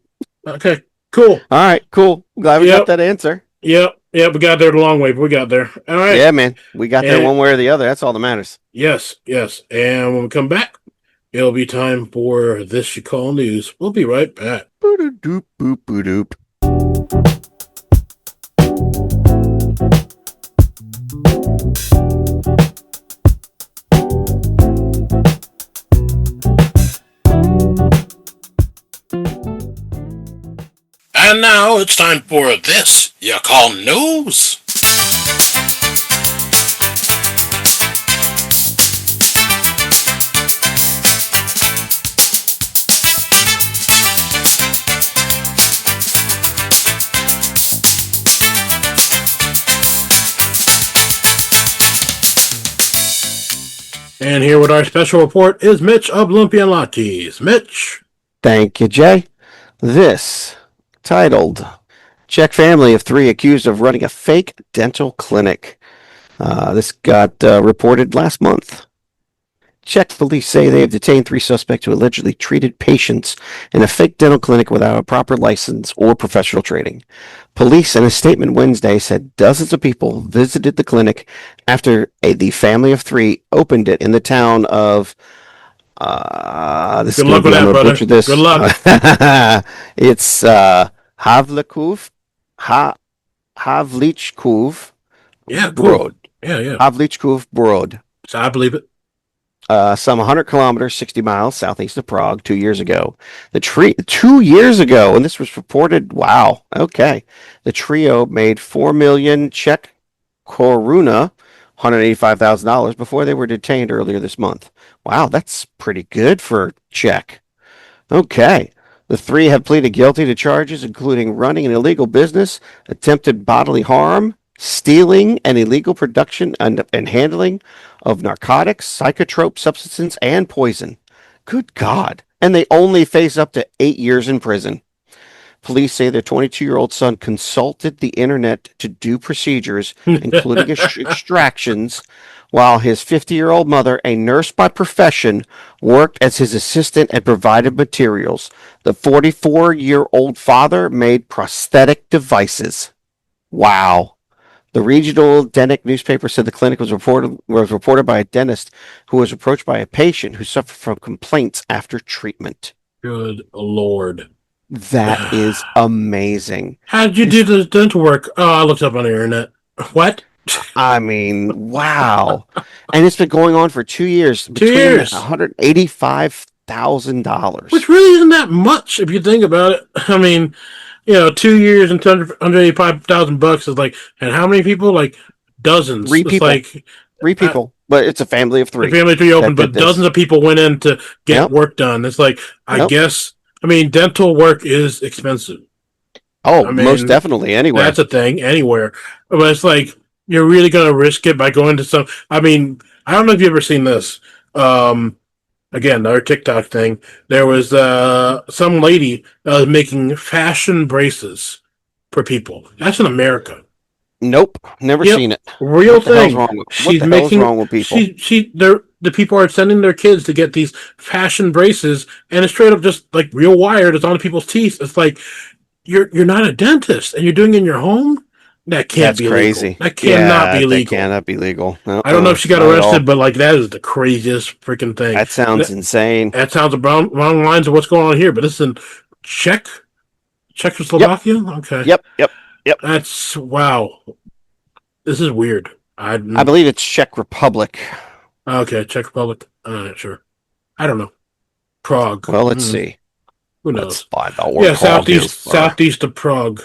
Okay, cool. All right, cool. Glad we Yep. got that answer. Yep, we got there the long way, but we got there. All right. Yeah, man. We got there And- one way or the other. That's all that matters. Yes. And when we come back, it'll be time for This You Call News. We'll be right back. Boo-doop, boop, boo-doop. And now it's time for This You Call News. And here with our special report is Mitch of Olympian Lattes. Mitch. Thank you, Jay. This, titled Czech Family of 3 Accused of Running a Fake Dental Clinic. This got reported last month. Czech police say they have detained 3 suspects who allegedly treated patients in a fake dental clinic without a proper license or professional training. Police, in a statement Wednesday, said dozens of people visited the clinic after the family of 3 opened it in the town of This is Good going luck to with be, I'm that, going to brother. butcher this. Good luck. It's Havlikov, Havlichkov Yeah, cool. Brod. Yeah. Havlichkov Brod. So I believe it. Some 100 kilometers, 60 miles southeast of Prague 2 years ago. 2 years ago, and this was reported. Wow. Okay. The trio made 4 million Czech koruna, $185,000 before they were detained earlier this month. Wow, that's pretty good for Czech. Okay. The three have pleaded guilty to charges including running an illegal business, attempted bodily harm, stealing, and illegal production and handling of narcotics, psychotrope substances, and poison. Good God. And they only face up to 8 years in prison. Police say their 22-year-old son consulted the internet to do procedures, including extractions, while his 50-year-old mother, a nurse by profession, worked as his assistant and provided materials. The 44-year-old father made prosthetic devices. Wow. The regional Denic newspaper said the clinic was reported by a dentist who was approached by a patient who suffered from complaints after treatment. Good Lord. That is amazing. How did you do the dental work? Oh, I looked up on the internet. What? I mean, wow. And it's been going on for 2 years. 2 years. $185,000. Which really isn't that much if you think about it. I mean, 2 years and $185,000 is like, and how many people? Like dozens. Three It's people. like 3 people. But it's a family of 3. the family tree open, but this. dozens of people went in to get Yep. work done. It's like, I Yep. guess, dental work is expensive. Oh, I mean, most definitely. Anywhere. That's a thing anywhere. But it's like, you're really going to risk it by going to some. I mean, I don't know if you've ever seen this. Again, another TikTok thing. There was some lady that was making fashion braces for people. That's in America. Nope. Never Yep. seen it. Real What the hell's thing. wrong with, She's what the hell's making. wrong with people? The people are sending their kids to get these fashion braces, and it's straight up just like real wire that's on people's teeth. It's like you're not a dentist, and you're doing it in your home. That can't That's be crazy. legal. That cannot be That legal. cannot be legal. I don't know if she got not at all. arrested, but like that is the craziest freaking thing. That sounds insane. That sounds wrong lines of what's going on here, but this is in Czechoslovakia. Okay. Yep. That's wow. This is weird. I believe it's Czech Republic. Okay, Czech Republic. Sure. I don't know. Prague. Well, let's see. Who Let's knows? find out where Prague southeast of Prague.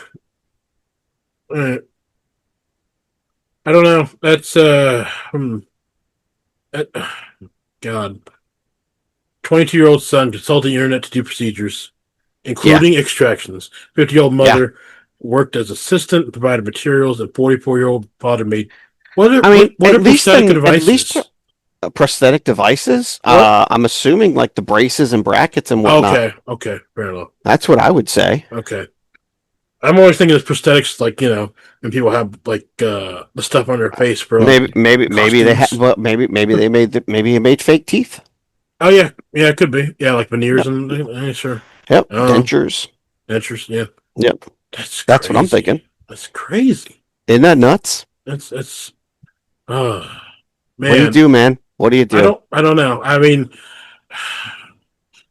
I don't know. That's God. 22-year-old son consulted the internet to do procedures, including extractions. 50-year-old mother worked as assistant and provided materials, and 44-year-old father made. What are prosthetic devices? Prosthetic devices? I'm assuming like the braces and brackets and whatnot. Okay, fair enough. That's what I would say. Okay. I'm always thinking of prosthetics, like when people have like the stuff on their face for like, maybe they had. Well, maybe they made maybe he made fake teeth. Oh yeah, it could be. Yeah, like veneers and sure. Yep, dentures. Yeah. Yep, that's what I'm thinking. That's crazy. Isn't that nuts? It's man. What do you do, man? What do you do? I don't know. I mean,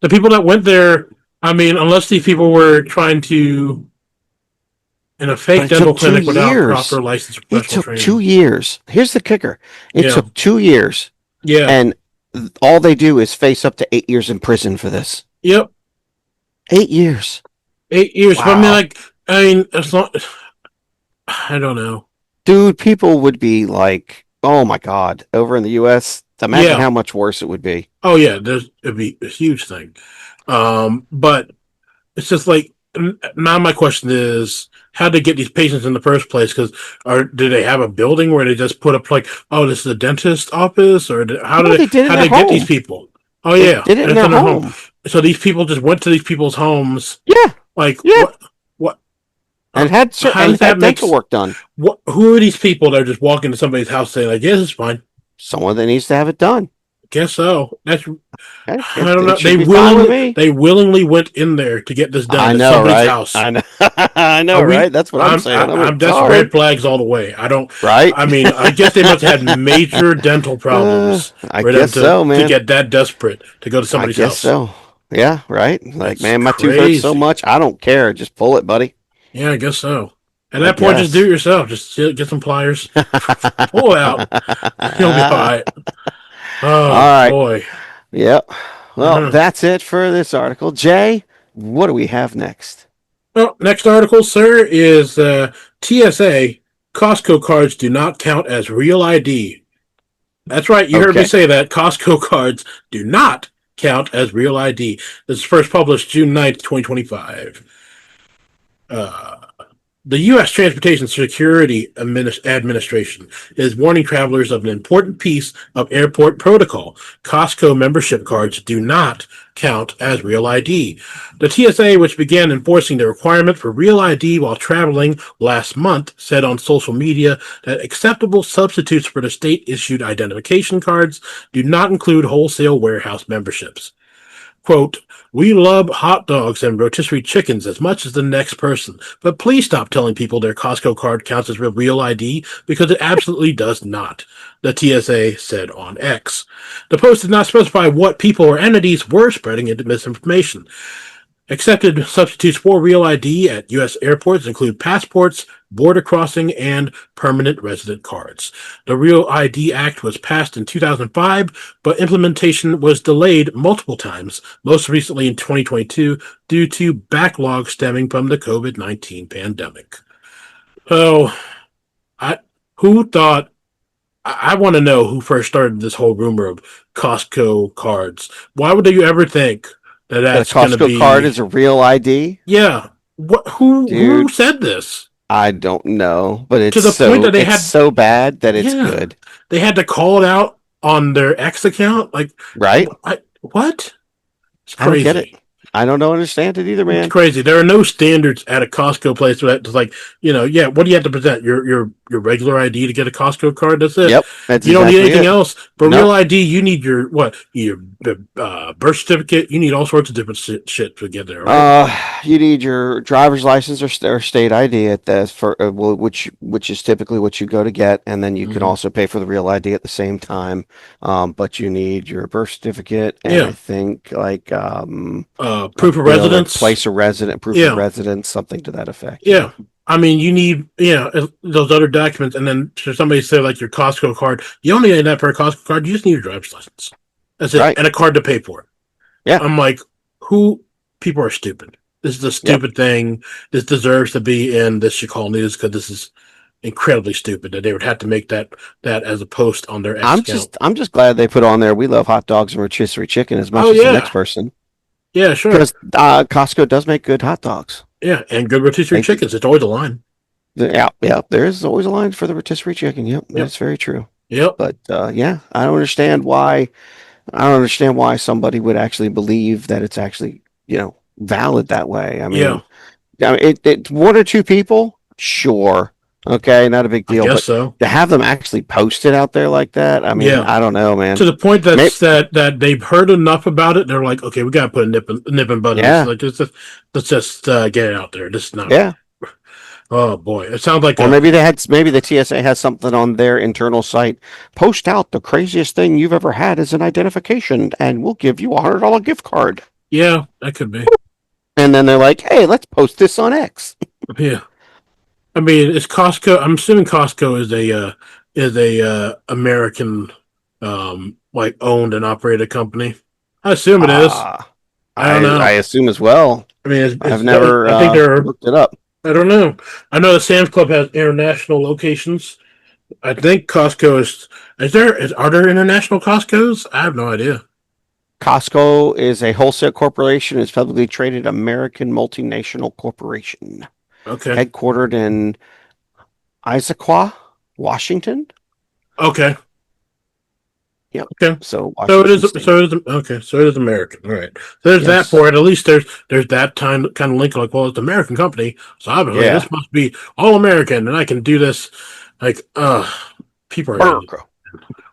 the people that went there. I mean, unless these people were trying to. In a fake dental clinic without proper license or professional training. It took 2 years. Here's the kicker. It took 2 years. Yeah. And all they do is face up to 8 years in prison for this. Yep. 8 years. 8 years. Wow. But I mean, it's not. I don't know. Dude, people would be like, oh my God, over in the U.S., imagine how much worse it would be. Oh, yeah. It'd be a huge thing. But it's just like, now my question is, how did they get these patients in the first place? Because do they have a building where they just put up like, oh, this is a dentist office, or how did they get these people? Oh yeah, they did it in their home. So these people just went to these people's homes. Yeah, like what? And had dental work done. Who are these people that are just walking to somebody's house saying like, "Yes, it's fine"? Someone that needs to have it done. Guess so. That's Okay, I don't know. it should be fine with me. They willingly went in there to get this done I at know, somebody's right? house. I know, I know, Are we? right? That's what I'm saying. I'm like, That's sorry, red flags all the way. I don't. right? I mean, I guess they must have had major dental problems I for them guess so, to man. get that desperate to go to I somebody's guess house. so. Yeah, right. Like, That's man, my tooth hurts so crazy. much. I don't care. Just pull it, buddy. Yeah, I guess so. At I that point, just do guess. it yourself. Just get some pliers, pull it out. You'll be all right. All Oh right. boy. Yep. Well, Uh-huh. that's it for this article. Jay, what do we have next? Well, next article, sir, is TSA. Costco cards do not count as real ID. That's right. You heard me Okay. say that. Costco cards do not count as real ID. This is first published June 9th, 2025. Uh, the U.S. Transportation Security Administration is warning travelers of an important piece of airport protocol. Costco membership cards do not count as real ID. The TSA, which began enforcing the requirement for real ID while traveling last month, said on social media that acceptable substitutes for the state-issued identification cards do not include wholesale warehouse memberships. Quote, we love hot dogs and rotisserie chickens as much as the next person, but please stop telling people their Costco card counts as real ID because it absolutely does not, the TSA said on X. The post did not specify what people or entities were spreading into misinformation. Accepted substitutes for real ID at U.S. airports include passports, border crossing, and permanent resident cards. The Real ID Act was passed in 2005, but implementation was delayed multiple times, most recently in 2022, due to backlog stemming from the COVID-19 pandemic. So, I who thought I want to know who first started this whole rumor of Costco cards. Why would you ever think that That a that's going to Costco card be? is a real ID? Yeah, what? Who Dude, said this? I don't know, but To the point that it's so bad that it's yeah, good, they had to call it out on their X account. Like, right? what? It's I don't get it. crazy. I don't understand it either, It's man. crazy. There are no standards at a Costco place that it's like, yeah, what do you have to present? Your regular ID to get a Costco card. That's it. Yep, that's You don't need exactly anything it. else. For real No. ID, you need your what? Your birth certificate. You need all sorts of different shit to get there, right? You need your driver's license or state ID at the for well, which is typically what you go to get, and then you can Mm-hmm. also pay for the real ID at the same time. But you need your birth certificate, and I Yeah. think like a Proof of bill or residence. place of resident, proof of Yeah. residence, something to that effect. Yeah. I mean, you need, those other documents. And then for somebody to say, like, your Costco card, you don't need that for a Costco card. You just need your driver's license. That's it. Right. And a card to pay for it. Yeah. I'm like, people are stupid. This is a Yep. stupid thing. This deserves to be in this should call news because this is incredibly stupid that they would have to make that as a post on their X account. I'm just glad they put on there. We love hot dogs and rotisserie chicken as much Oh, as the yeah. next person Yeah, sure. because Costco does make good hot dogs. Yeah. And good rotisserie Thank you. chickens. It's always a line. Yeah. There is always a line for the rotisserie chicken. Yep, Yep. that's very true. Yep. But yeah, I don't understand why. I don't understand why somebody would actually believe that it's actually valid that way. I mean, it's one or two people, sure, okay, not a big I deal. guess But so. to have them actually post it out there like that, I mean, Yeah. I don't know, man. To the point Maybe, that they've heard enough about it. They're like, okay, we got to put a nip and buttons. yeah, Like, let's just get it out there. This is not. yeah. Oh boy, it sounds like Or maybe the TSA has something on their internal site. Post out the craziest thing you've ever had as an identification, and we'll give you $100 gift card. yeah, that could be. And then they're like, hey, let's post this on X. Yeah, I mean, it's Costco. I'm assuming Costco is a American like owned and operated company. I assume it is. I don't know. I assume as well. I mean, I've never I think they're. looked it up. I don't know. I know the Sam's Club has international locations. I think Costco is. Are there international Costcos? I have no idea. Costco is a wholesale corporation. It's publicly traded American multinational corporation, Okay. headquartered in Issaquah, Washington. Okay. Yep. Okay. So So it is. Washington State. So it is. Okay. So it is American. All right. So there's that Yes. for it. At least there's that kind of link. Like, well, it's an American company, so obviously Yeah. this must be all American, and I can do this. Like, people are America.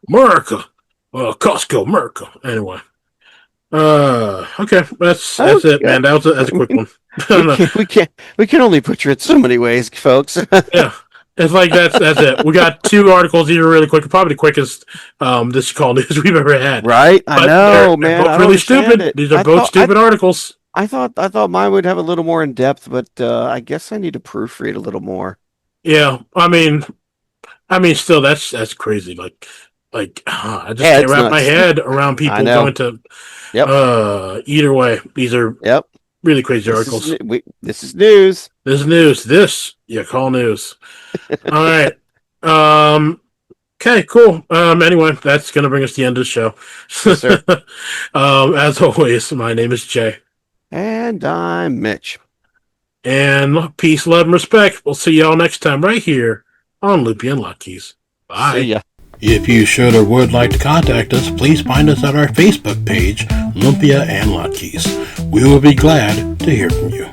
America. Well, Costco, America. Anyway. Okay, that's it, Okay. man. That's a quick one. I We don't know. we can only butcher it so many ways, folks. Yeah, it's like that's it. We got two articles. These are really quick, probably the quickest this call news we've ever had. Right? I But know, they're man. both I don't really understand stupid. it. These are both stupid articles. I thought mine would have a little more in depth, but I guess I need to proofread a little more. Yeah, still that's crazy. Like I just Yeah, can't it's wrap my nuts. head around I people know. going to. Yep. Either way, these are Yep. really crazy This is articles. this is news. This is news. This you call news. All right. Um. Okay. Cool. Anyway, that's gonna bring us to the end of the show. Yes, sir. As always, my name is Jay. And I'm Mitch. And peace, love, and respect. We'll see y'all next time right here on Loopy and Lockeys. Bye. See ya. If you should or would like to contact us, please find us at our Facebook page, Lumpia and Lotkeys. We will be glad to hear from you.